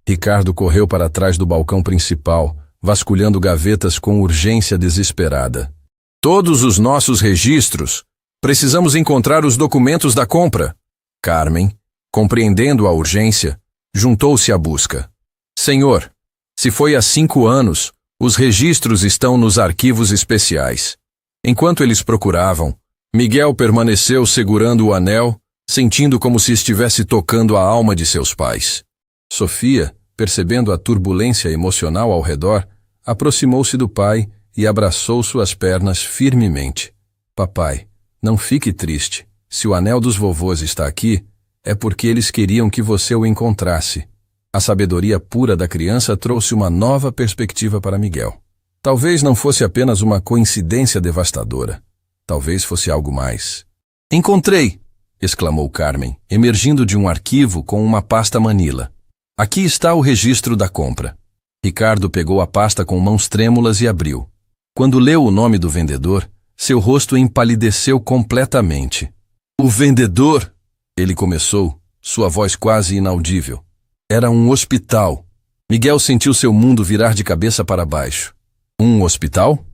S1: Ricardo correu para trás do balcão principal, vasculhando gavetas com urgência desesperada. Todos os nossos registros. Precisamos encontrar os documentos da compra. Carmen, compreendendo a urgência, juntou-se à busca. Senhor, se foi há 5 anos, os registros estão nos arquivos especiais. Enquanto eles procuravam, Miguel permaneceu segurando o anel, sentindo como se estivesse tocando a alma de seus pais. Sofia, percebendo a turbulência emocional ao redor, aproximou-se do pai e abraçou suas pernas firmemente. Papai, não fique triste. Se o anel dos vovôs está aqui, é porque eles queriam que você o encontrasse. A sabedoria pura da criança trouxe uma nova perspectiva para Miguel. Talvez não fosse apenas uma coincidência devastadora. Talvez fosse algo mais. Encontrei! Exclamou Carmen, emergindo de um arquivo com uma pasta manila. Aqui está o registro da compra. Ricardo pegou a pasta com mãos trêmulas e abriu. Quando leu o nome do vendedor, seu rosto empalideceu completamente. O vendedor? Ele começou, sua voz quase inaudível. Era um hospital. Miguel sentiu seu mundo virar de cabeça para baixo. Um hospital?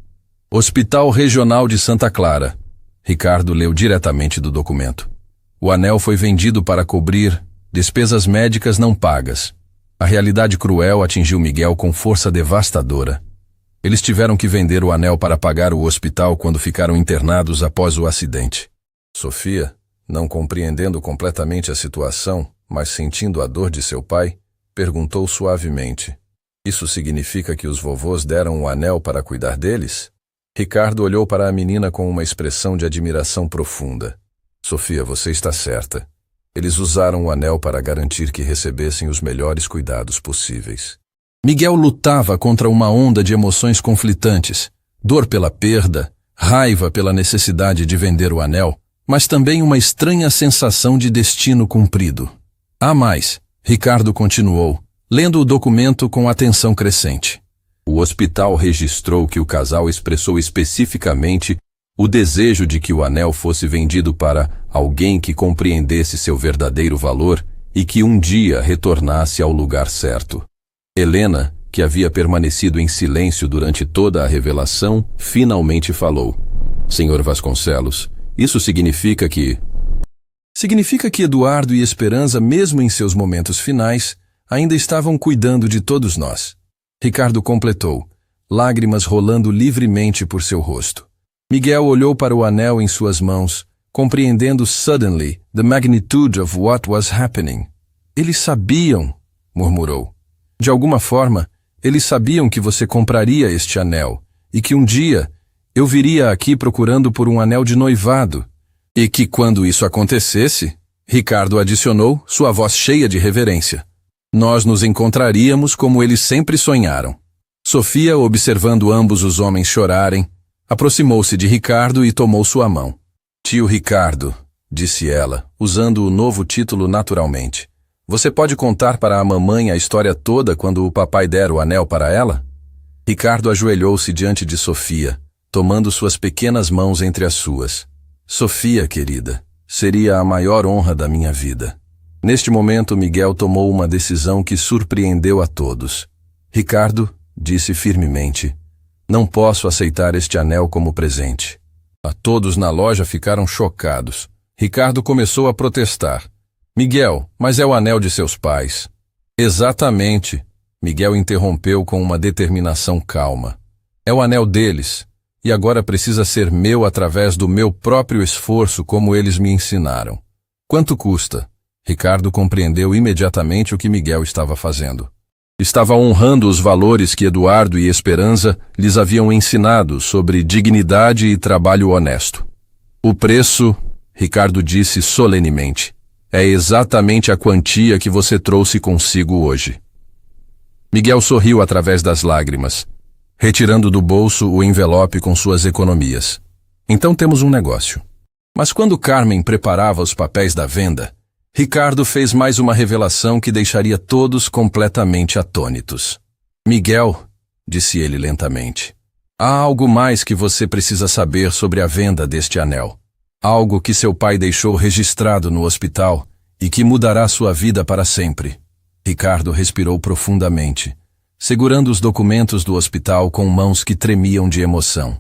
S1: Hospital Regional de Santa Clara. Ricardo leu diretamente do documento. O anel foi vendido para cobrir despesas médicas não pagas. A realidade cruel atingiu Miguel com força devastadora. Eles tiveram que vender o anel para pagar o hospital quando ficaram internados após o acidente. Sofia, não compreendendo completamente a situação, mas sentindo a dor de seu pai, perguntou suavemente: Isso significa que os vovôs deram o anel para cuidar deles? Ricardo olhou para a menina com uma expressão de admiração profunda. Sofia, você está certa. Eles usaram o anel para garantir que recebessem os melhores cuidados possíveis. Miguel lutava contra uma onda de emoções conflitantes, dor pela perda, raiva pela necessidade de vender o anel, mas também uma estranha sensação de destino cumprido. Há mais, Ricardo continuou, lendo o documento com atenção crescente. O hospital registrou que o casal expressou especificamente o desejo de que o anel fosse vendido para alguém que compreendesse seu verdadeiro valor e que um dia retornasse ao lugar certo. Helena, que havia permanecido em silêncio durante toda a revelação, finalmente falou. Senhor Vasconcelos, isso significa que... Significa que Eduardo e Esperança, mesmo em seus momentos finais, ainda estavam cuidando de todos nós. Ricardo completou, lágrimas rolando livremente por seu rosto. Miguel olhou para o anel em suas mãos, compreendendo suddenly the magnitude of what was happening. Eles sabiam, murmurou. De alguma forma, eles sabiam que você compraria este anel e que um dia eu viria aqui procurando por um anel de noivado. E que quando isso acontecesse, Ricardo adicionou, sua voz cheia de reverência, nós nos encontraríamos como eles sempre sonharam. Sofia, observando ambos os homens chorarem, aproximou-se de Ricardo e tomou sua mão. Tio Ricardo, disse ela, usando o novo título naturalmente. Você pode contar para a mamãe a história toda quando o papai der o anel para ela? Ricardo ajoelhou-se diante de Sofia, tomando suas pequenas mãos entre as suas. Sofia, querida, seria a maior honra da minha vida. Neste momento, Miguel tomou uma decisão que surpreendeu a todos. Ricardo, disse firmemente, não posso aceitar este anel como presente. A todos na loja ficaram chocados. Ricardo começou a protestar. Miguel, mas é o anel de seus pais. Exatamente. Miguel interrompeu com uma determinação calma. É o anel deles, e agora precisa ser meu através do meu próprio esforço, como eles me ensinaram. Quanto custa? Ricardo compreendeu imediatamente o que Miguel estava fazendo. Estava honrando os valores que Eduardo e Esperança lhes haviam ensinado sobre dignidade e trabalho honesto. O preço, Ricardo disse solenemente, é exatamente a quantia que você trouxe consigo hoje. Miguel sorriu através das lágrimas, retirando do bolso o envelope com suas economias. Então temos um negócio. Mas quando Carmen preparava os papéis da venda, Ricardo fez mais uma revelação que deixaria todos completamente atônitos. Miguel, disse ele lentamente, há algo mais que você precisa saber sobre a venda deste anel. Algo que seu pai deixou registrado no hospital e que mudará sua vida para sempre. Ricardo respirou profundamente, segurando os documentos do hospital com mãos que tremiam de emoção.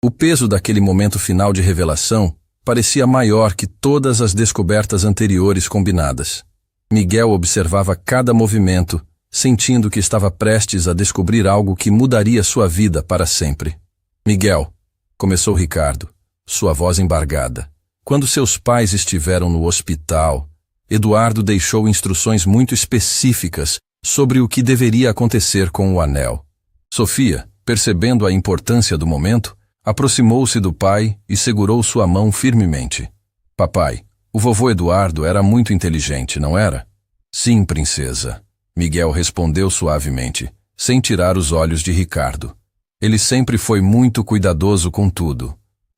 S1: O peso daquele momento final de revelação parecia maior que todas as descobertas anteriores combinadas. Miguel observava cada movimento, sentindo que estava prestes a descobrir algo que mudaria sua vida para sempre. Miguel, começou Ricardo, sua voz embargada. Quando seus pais estiveram no hospital, Eduardo deixou instruções muito específicas sobre o que deveria acontecer com o anel. Sofia, percebendo a importância do momento, aproximou-se do pai e segurou sua mão firmemente. Papai, o vovô Eduardo era muito inteligente, não era? Sim, princesa, Miguel respondeu suavemente, sem tirar os olhos de Ricardo. Ele sempre foi muito cuidadoso com tudo.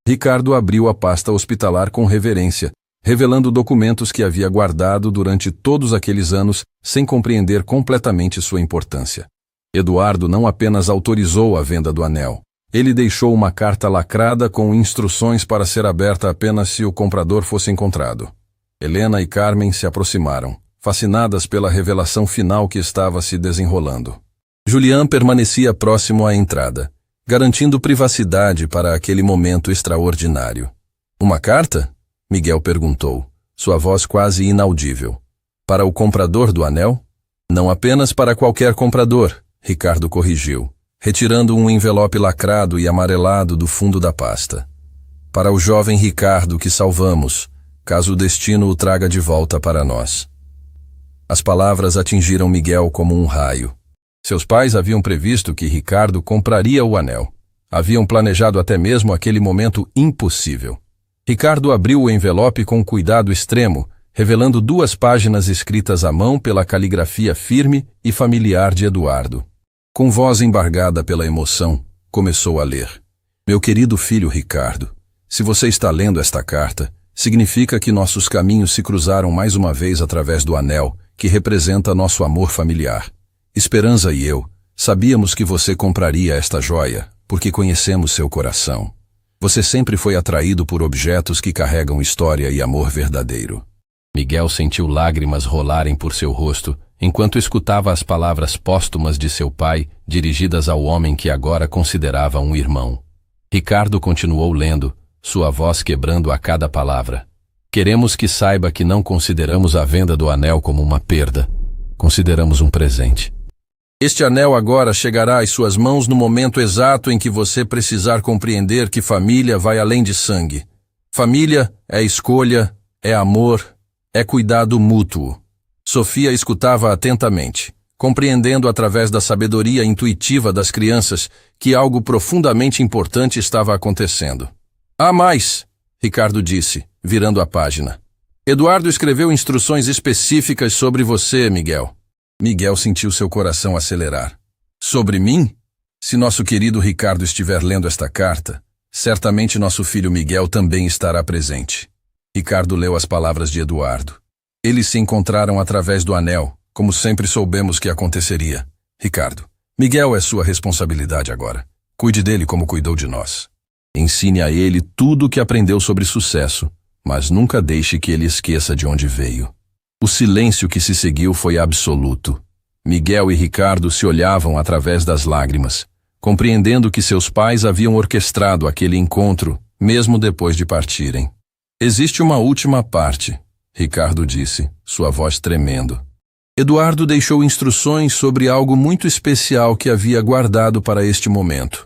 S1: Ricardo abriu a pasta hospitalar com reverência, revelando documentos que havia guardado durante todos aqueles anos sem compreender completamente sua importância. Eduardo não apenas autorizou a venda do anel, ele deixou uma carta lacrada com instruções para ser aberta apenas se o comprador fosse encontrado. Helena e Carmen se aproximaram, fascinadas pela revelação final que estava se desenrolando. Julián permanecia próximo à entrada, garantindo privacidade para aquele momento extraordinário. Uma carta? Miguel perguntou, sua voz quase inaudível. Para o comprador do anel? Não apenas para qualquer comprador, Ricardo corrigiu, retirando um envelope lacrado e amarelado do fundo da pasta. Para o jovem Ricardo que salvamos, caso o destino o traga de volta para nós. As palavras atingiram Miguel como um raio. Seus pais haviam previsto que Ricardo compraria o anel. Haviam planejado até mesmo aquele momento impossível. Ricardo abriu o envelope com cuidado extremo, revelando 2 páginas escritas à mão pela caligrafia firme e familiar de Eduardo. Com voz embargada pela emoção, começou a ler. Meu querido filho Ricardo, se você está lendo esta carta, significa que nossos caminhos se cruzaram mais uma vez através do anel, que representa nosso amor familiar. Esperança e eu sabíamos que você compraria esta joia, porque conhecemos seu coração. Você sempre foi atraído por objetos que carregam história e amor verdadeiro. Miguel sentiu lágrimas rolarem por seu rosto, enquanto escutava as palavras póstumas de seu pai, dirigidas ao homem que agora considerava um irmão. Ricardo continuou lendo, sua voz quebrando a cada palavra. Queremos que saiba que não consideramos a venda do anel como uma perda. Consideramos um presente. Este anel agora chegará às suas mãos no momento exato em que você precisar compreender que família vai além de sangue. Família é escolha, é amor, é cuidado mútuo. Sofia escutava atentamente, compreendendo através da sabedoria intuitiva das crianças que algo profundamente importante estava acontecendo. Há mais, Ricardo disse, virando a página. Eduardo escreveu instruções específicas sobre você, Miguel. Miguel sentiu seu coração acelerar. Sobre mim? Se nosso querido Ricardo estiver lendo esta carta, certamente nosso filho Miguel também estará presente. Ricardo leu as palavras de Eduardo. Eles se encontraram através do anel, como sempre soubemos que aconteceria. Ricardo, Miguel é sua responsabilidade agora. Cuide dele como cuidou de nós. Ensine a ele tudo o que aprendeu sobre sucesso, mas nunca deixe que ele esqueça de onde veio. O silêncio que se seguiu foi absoluto. Miguel e Ricardo se olhavam através das lágrimas, compreendendo que seus pais haviam orquestrado aquele encontro, mesmo depois de partirem. Existe uma última parte, Ricardo disse, sua voz tremendo. Eduardo deixou instruções sobre algo muito especial que havia guardado para este momento.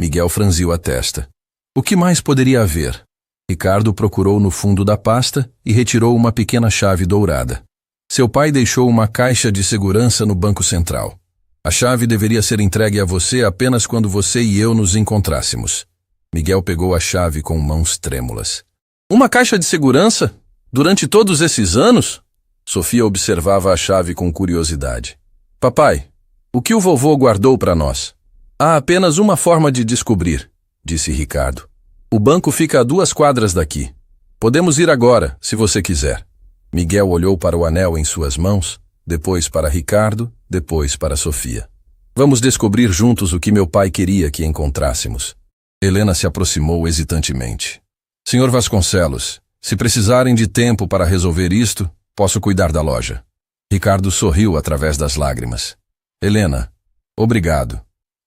S1: Miguel franziu a testa. O que mais poderia haver? Ricardo procurou no fundo da pasta e retirou uma pequena chave dourada. Seu pai deixou uma caixa de segurança no Banco Central. A chave deveria ser entregue a você apenas quando você e eu nos encontrássemos. Miguel pegou a chave com mãos trêmulas. Uma caixa de segurança? Durante todos esses anos? Sofia observava a chave com curiosidade. Papai, o que o vovô guardou para nós? Há apenas uma forma de descobrir, disse Ricardo. O banco fica a 2 quadras daqui. Podemos ir agora, se você quiser. Miguel olhou para o anel em suas mãos, depois para Ricardo, depois para Sofia. Vamos descobrir juntos o que meu pai queria que encontrássemos. Helena se aproximou hesitantemente. Senhor Vasconcelos, se precisarem de tempo para resolver isto, posso cuidar da loja. Ricardo sorriu através das lágrimas. Helena, obrigado.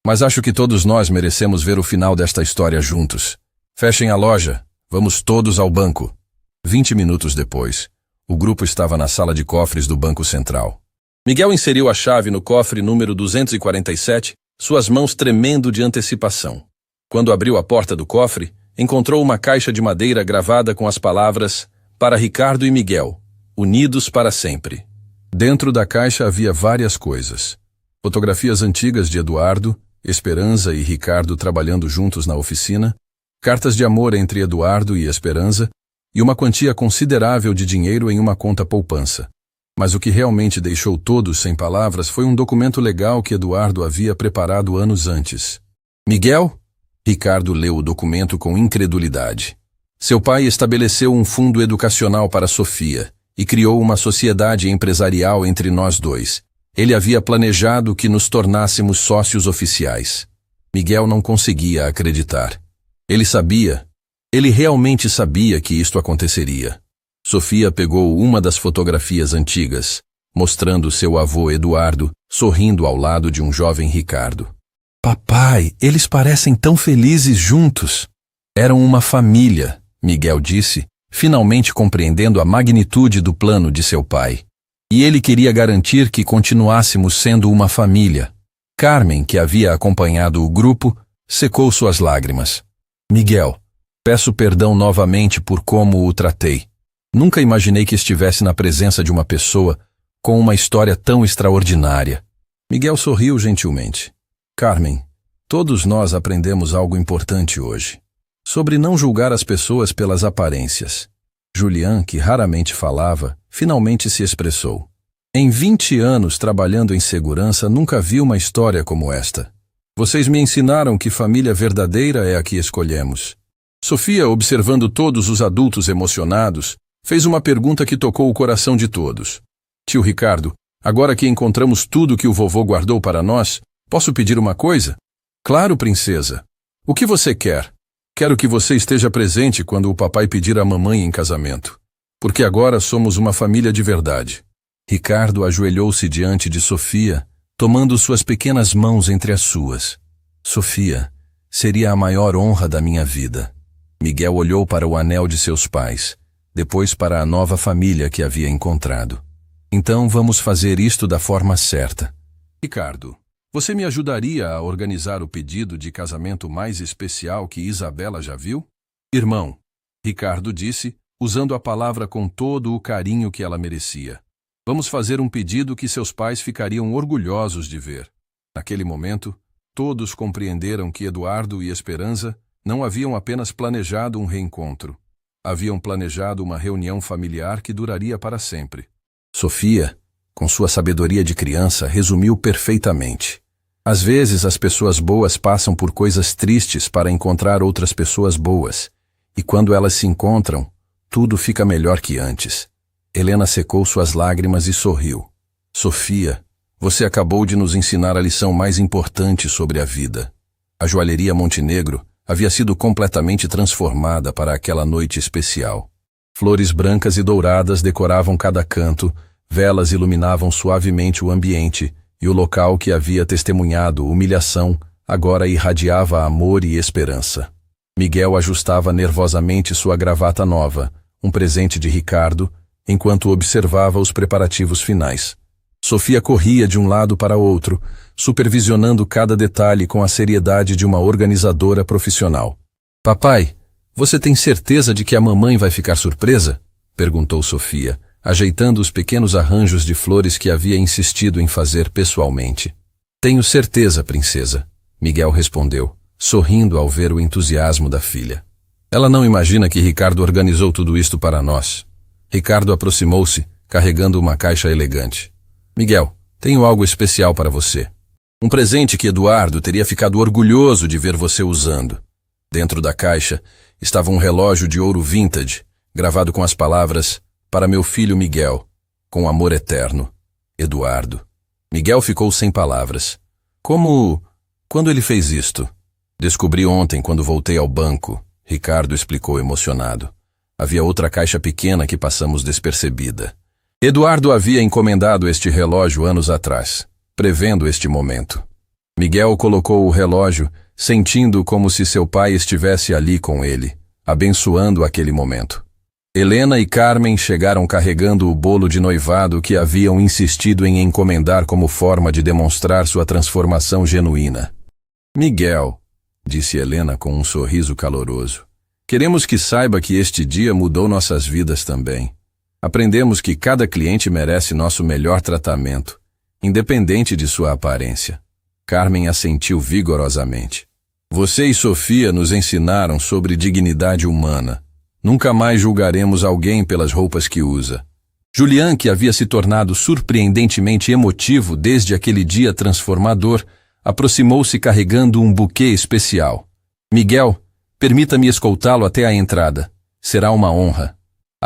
S1: Mas acho que todos nós merecemos ver o final desta história juntos. Fechem a loja. Vamos todos ao banco. 20 minutos depois, o grupo estava na sala de cofres do Banco Central. Miguel inseriu a chave no cofre número 247, suas mãos tremendo de antecipação. Quando abriu a porta do cofre, encontrou uma caixa de madeira gravada com as palavras para Ricardo e Miguel, unidos para sempre. Dentro da caixa havia várias coisas. Fotografias antigas de Eduardo, Esperança e Ricardo trabalhando juntos na oficina, cartas de amor entre Eduardo e Esperança e uma quantia considerável de dinheiro em uma conta poupança. Mas o que realmente deixou todos sem palavras foi um documento legal que Eduardo havia preparado anos antes. Miguel? Ricardo leu o documento com incredulidade. Seu pai estabeleceu um fundo educacional para Sofia e criou uma sociedade empresarial entre nós dois. Ele havia planejado que nos tornássemos sócios oficiais. Miguel não conseguia acreditar. Ele realmente sabia que isto aconteceria. Sofia pegou uma das fotografias antigas, mostrando seu avô Eduardo sorrindo ao lado de um jovem Ricardo. Papai, eles parecem tão felizes juntos. Eram uma família, Miguel disse, finalmente compreendendo a magnitude do plano de seu pai. E ele queria garantir que continuássemos sendo uma família. Carmen, que havia acompanhado o grupo, secou suas lágrimas. Miguel, peço perdão novamente por como o tratei. Nunca imaginei que estivesse na presença de uma pessoa com uma história tão extraordinária. Miguel sorriu gentilmente. Carmen, todos nós aprendemos algo importante hoje. Sobre não julgar as pessoas pelas aparências. Julián, que raramente falava, finalmente se expressou. Em 20 anos trabalhando em segurança, nunca vi uma história como esta. Vocês me ensinaram que família verdadeira é a que escolhemos. Sofia, observando todos os adultos emocionados, fez uma pergunta que tocou o coração de todos. Tio Ricardo, agora que encontramos tudo que o vovô guardou para nós, posso pedir uma coisa? Claro, princesa. O que você quer? Quero que você esteja presente quando o papai pedir a mamãe em casamento. Porque agora somos uma família de verdade. Ricardo ajoelhou-se diante de Sofia, tomando suas pequenas mãos entre as suas. Sofia, seria a maior honra da minha vida. Miguel olhou para o anel de seus pais, depois para a nova família que havia encontrado. Então vamos fazer isto da forma certa. Ricardo, você me ajudaria a organizar o pedido de casamento mais especial que Isabela já viu? Irmão, Ricardo disse, usando a palavra com todo o carinho que ela merecia. Vamos fazer um pedido que seus pais ficariam orgulhosos de ver. Naquele momento, todos compreenderam que Eduardo e Esperança não haviam apenas planejado um reencontro. Haviam planejado uma reunião familiar que duraria para sempre. Sofia, com sua sabedoria de criança, resumiu perfeitamente. Às vezes as pessoas boas passam por coisas tristes para encontrar outras pessoas boas, e quando elas se encontram, tudo fica melhor que antes. Helena secou suas lágrimas e sorriu. Sofia, você acabou de nos ensinar a lição mais importante sobre a vida. A joalheria Montenegro havia sido completamente transformada para aquela noite especial. Flores brancas e douradas decoravam cada canto, velas iluminavam suavemente o ambiente, e o local que havia testemunhado humilhação agora irradiava amor e esperança. Miguel ajustava nervosamente sua gravata nova, um presente de Ricardo, enquanto observava os preparativos finais. Sofia corria de um lado para outro, supervisionando cada detalhe com a seriedade de uma organizadora profissional. Papai, você tem certeza de que a mamãe vai ficar surpresa? Perguntou Sofia, ajeitando os pequenos arranjos de flores que havia insistido em fazer pessoalmente. Tenho certeza, princesa, Miguel respondeu, sorrindo ao ver o entusiasmo da filha. Ela não imagina que Ricardo organizou tudo isto para nós. Ricardo aproximou-se, carregando uma caixa elegante. Miguel, tenho algo especial para você. Um presente que Eduardo teria ficado orgulhoso de ver você usando. Dentro da caixa estava um relógio de ouro vintage, gravado com as palavras para meu filho Miguel, com amor eterno, Eduardo. Miguel ficou sem palavras. Quando ele fez isto? Descobri ontem quando voltei ao banco, Ricardo explicou emocionado. Havia outra caixa pequena que passamos despercebida. Eduardo havia encomendado este relógio anos atrás, prevendo este momento. Miguel colocou o relógio, sentindo como se seu pai estivesse ali com ele, abençoando aquele momento. Helena e Carmen chegaram carregando o bolo de noivado que haviam insistido em encomendar como forma de demonstrar sua transformação genuína. Miguel, disse Helena com um sorriso caloroso, queremos que saiba que este dia mudou nossas vidas também. Aprendemos que cada cliente merece nosso melhor tratamento, independente de sua aparência. Carmen assentiu vigorosamente. Você e Sofia nos ensinaram sobre dignidade humana. Nunca mais julgaremos alguém pelas roupas que usa. Julián, que havia se tornado surpreendentemente emotivo desde aquele dia transformador, aproximou-se carregando um buquê especial. Miguel, permita-me escoltá-lo até a entrada. Será uma honra.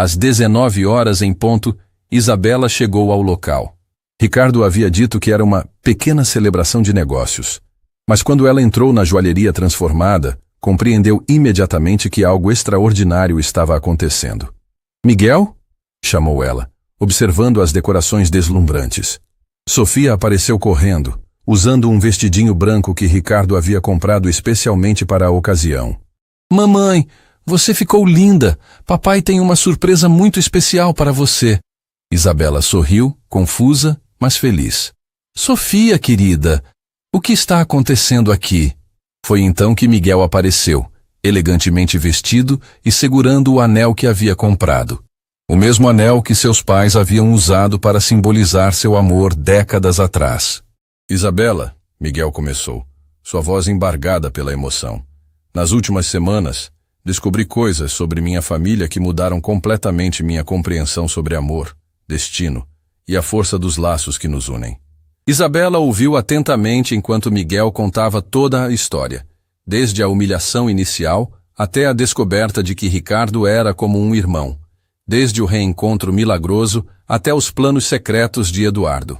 S1: Às 19 horas em ponto, Isabela chegou ao local. Ricardo havia dito que era uma pequena celebração de negócios. Mas quando ela entrou na joalheria transformada, compreendeu imediatamente que algo extraordinário estava acontecendo. Miguel? Chamou ela, observando as decorações deslumbrantes. Sofia apareceu correndo, usando um vestidinho branco que Ricardo havia comprado especialmente para a ocasião. Mamãe, você ficou linda. Papai tem uma surpresa muito especial para você. Isabela sorriu, confusa, mas feliz. Sofia, querida, o que está acontecendo aqui? Foi então que Miguel apareceu, elegantemente vestido e segurando o anel que havia comprado. O mesmo anel que seus pais haviam usado para simbolizar seu amor décadas atrás. Isabela, Miguel começou, sua voz embargada pela emoção. Nas últimas semanas, descobri coisas sobre minha família que mudaram completamente minha compreensão sobre amor, destino e a força dos laços que nos unem. Isabela ouviu atentamente enquanto Miguel contava toda a história, desde a humilhação inicial até a descoberta de que Ricardo era como um irmão, desde o reencontro milagroso até os planos secretos de Eduardo.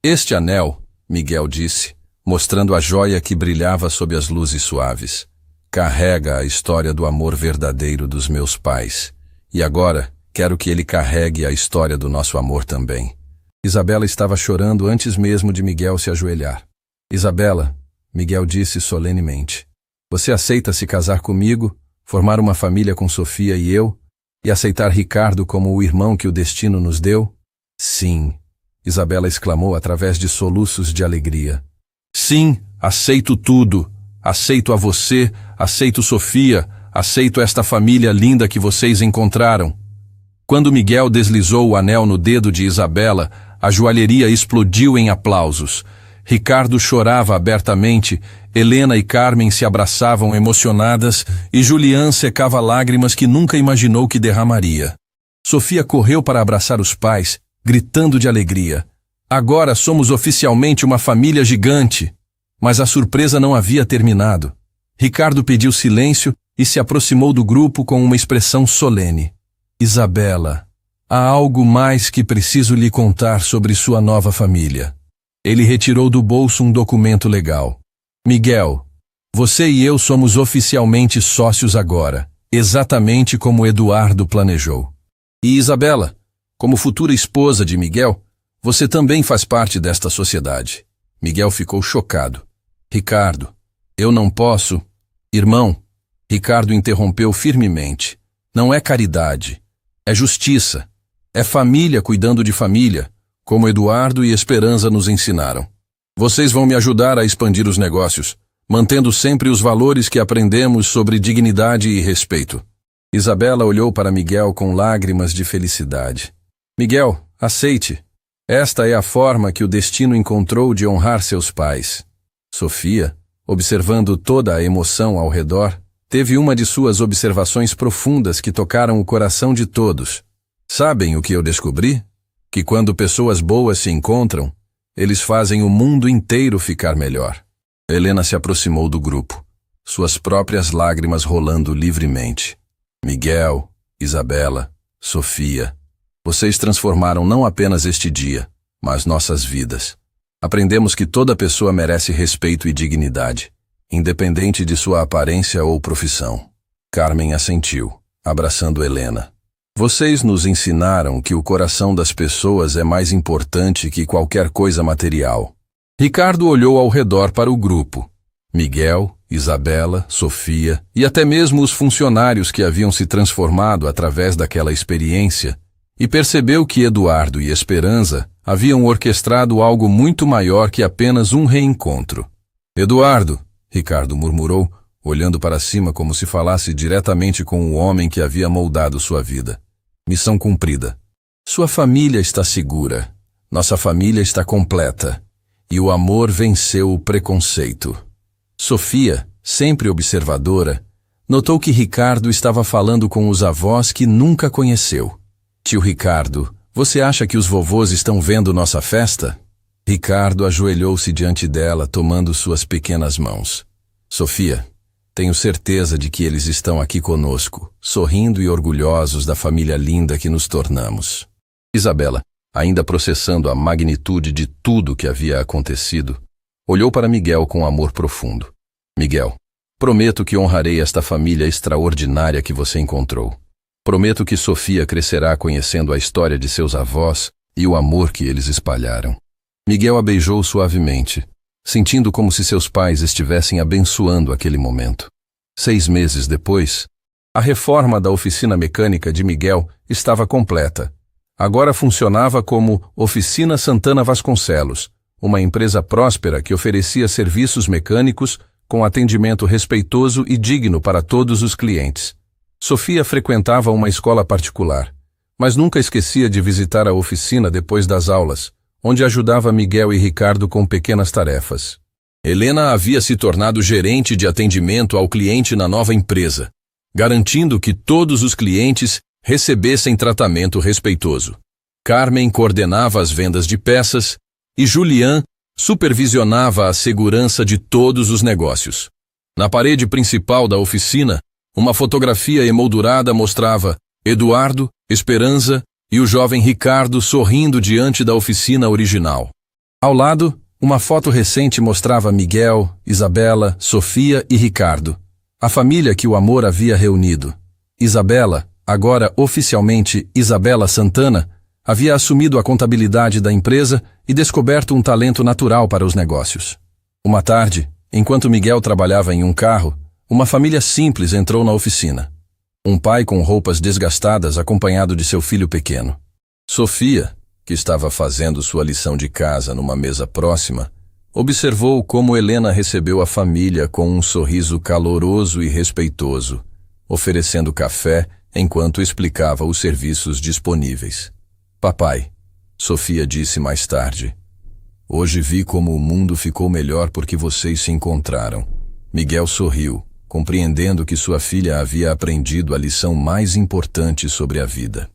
S1: Este anel, Miguel disse, mostrando a joia que brilhava sob as luzes suaves, carrega a história do amor verdadeiro dos meus pais, e agora quero que ele carregue a história do nosso amor também. Isabela estava chorando antes mesmo de Miguel se ajoelhar. Isabela, Miguel disse solenemente, você aceita se casar comigo, formar uma família com Sofia e eu, e aceitar Ricardo como o irmão que o destino nos deu? Sim, Isabela exclamou através de soluços de alegria. Sim, aceito tudo. Aceito a você, aceito Sofia, aceito esta família linda que vocês encontraram. Quando Miguel deslizou o anel no dedo de Isabela, a joalheria explodiu em aplausos. Ricardo chorava abertamente, Helena e Carmen se abraçavam emocionadas e Julián secava lágrimas que nunca imaginou que derramaria. Sofia correu para abraçar os pais, gritando de alegria. Agora somos oficialmente uma família gigante. Mas a surpresa não havia terminado. Ricardo pediu silêncio e se aproximou do grupo com uma expressão solene. Isabela, há algo mais que preciso lhe contar sobre sua nova família. Ele retirou do bolso um documento legal. Miguel, você e eu somos oficialmente sócios agora, exatamente como Eduardo planejou. E Isabela, como futura esposa de Miguel, você também faz parte desta sociedade. Miguel ficou chocado. Ricardo, eu não posso... Irmão, Ricardo interrompeu firmemente. Não é caridade. É justiça. É família cuidando de família. como Eduardo e Esperança nos ensinaram. Vocês vão me ajudar a expandir os negócios, mantendo sempre os valores que aprendemos sobre dignidade e respeito. Isabela olhou para Miguel com lágrimas de felicidade. Miguel, aceite. Esta é a forma que o destino encontrou de honrar seus pais. Sofia, observando toda a emoção ao redor, teve uma de suas observações profundas que tocaram o coração de todos. Sabem o que eu descobri? Que quando pessoas boas se encontram, eles fazem o mundo inteiro ficar melhor. Helena se aproximou do grupo, suas próprias lágrimas rolando livremente. Miguel, Isabela, Sofia, vocês transformaram não apenas este dia, mas nossas vidas. Aprendemos que toda pessoa merece respeito e dignidade, independente de sua aparência ou profissão. Carmen assentiu, abraçando Helena. Vocês nos ensinaram que o coração das pessoas é mais importante que qualquer coisa material. Ricardo olhou ao redor para o grupo. Miguel, Isabela, Sofia e até mesmo os funcionários que haviam se transformado através daquela experiência, e percebeu que Eduardo e Esperança haviam orquestrado algo muito maior que apenas um reencontro. Eduardo, Ricardo murmurou, olhando para cima como se falasse diretamente com o homem que havia moldado sua vida. Missão cumprida. Sua família está segura. Nossa família está completa. E o amor venceu o preconceito. Sofia, sempre observadora, notou que Ricardo estava falando com os avós que nunca conheceu. Tio Ricardo, você acha que os vovôs estão vendo nossa festa? Ricardo ajoelhou-se diante dela, tomando suas pequenas mãos. Sofia, tenho certeza de que eles estão aqui conosco, sorrindo e orgulhosos da família linda que nos tornamos. Isabela, ainda processando a magnitude de tudo que havia acontecido, olhou para Miguel com amor profundo. Miguel, prometo que honrarei esta família extraordinária que você encontrou. Prometo que Sofia crescerá conhecendo a história de seus avós e o amor que eles espalharam. Miguel a beijou suavemente, sentindo como se seus pais estivessem abençoando aquele momento. 6 meses depois, a reforma da oficina mecânica de Miguel estava completa. Agora funcionava como Oficina Santana Vasconcelos, uma empresa próspera que oferecia serviços mecânicos com atendimento respeitoso e digno para todos os clientes. Sofia frequentava uma escola particular, mas nunca esquecia de visitar a oficina depois das aulas, onde ajudava Miguel e Ricardo com pequenas tarefas. Helena havia se tornado gerente de atendimento ao cliente na nova empresa, garantindo que todos os clientes recebessem tratamento respeitoso. Carmen coordenava as vendas de peças e Julián supervisionava a segurança de todos os negócios. Na parede principal da oficina, uma fotografia emoldurada mostrava Eduardo, Esperança e o jovem Ricardo sorrindo diante da oficina original. Ao lado, uma foto recente mostrava Miguel, Isabela, Sofia e Ricardo, a família que o amor havia reunido. Isabela, agora oficialmente Isabela Santana, havia assumido a contabilidade da empresa e descoberto um talento natural para os negócios. Uma tarde, enquanto Miguel trabalhava em um carro, uma família simples entrou na oficina. Um pai com roupas desgastadas acompanhado de seu filho pequeno. Sofia, que estava fazendo sua lição de casa numa mesa próxima, observou como Helena recebeu a família com um sorriso caloroso e respeitoso, oferecendo café enquanto explicava os serviços disponíveis. Papai, Sofia disse mais tarde, hoje vi como o mundo ficou melhor porque vocês se encontraram. Miguel sorriu, compreendendo que sua filha havia aprendido a lição mais importante sobre a vida.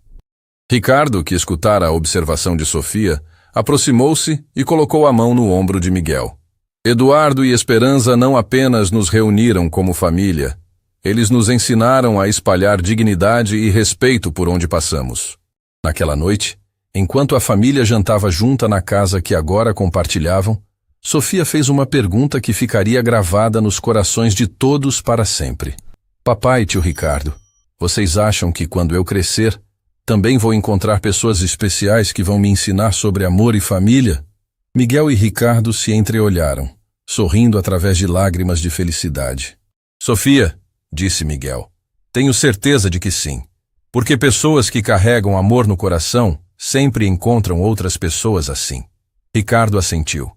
S1: Ricardo, que escutara a observação de Sofia, aproximou-se e colocou a mão no ombro de Miguel. Eduardo e Esperança não apenas nos reuniram como família, eles nos ensinaram a espalhar dignidade e respeito por onde passamos. Naquela noite, enquanto a família jantava junta na casa que agora compartilhavam, Sofia fez uma pergunta que ficaria gravada nos corações de todos para sempre. Papai e tio Ricardo, vocês acham que quando eu crescer, também vou encontrar pessoas especiais que vão me ensinar sobre amor e família? Miguel e Ricardo se entreolharam, sorrindo através de lágrimas de felicidade. Sofia, disse Miguel, tenho certeza de que sim, porque pessoas que carregam amor no coração Sempre encontram outras pessoas assim. Ricardo assentiu.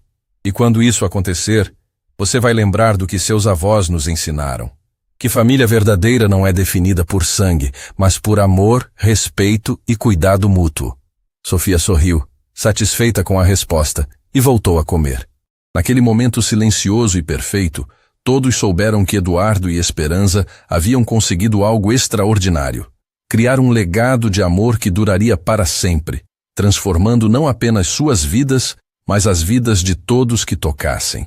S1: E quando isso acontecer, você vai lembrar do que seus avós nos ensinaram. Que família verdadeira não é definida por sangue, mas por amor, respeito e cuidado mútuo. Sofia sorriu, satisfeita com a resposta, e voltou a comer. Naquele momento silencioso e perfeito, todos souberam que Eduardo e Esperança haviam conseguido algo extraordinário. Criar um legado de amor que duraria para sempre, transformando não apenas suas vidas, mas as vidas de todos que tocassem.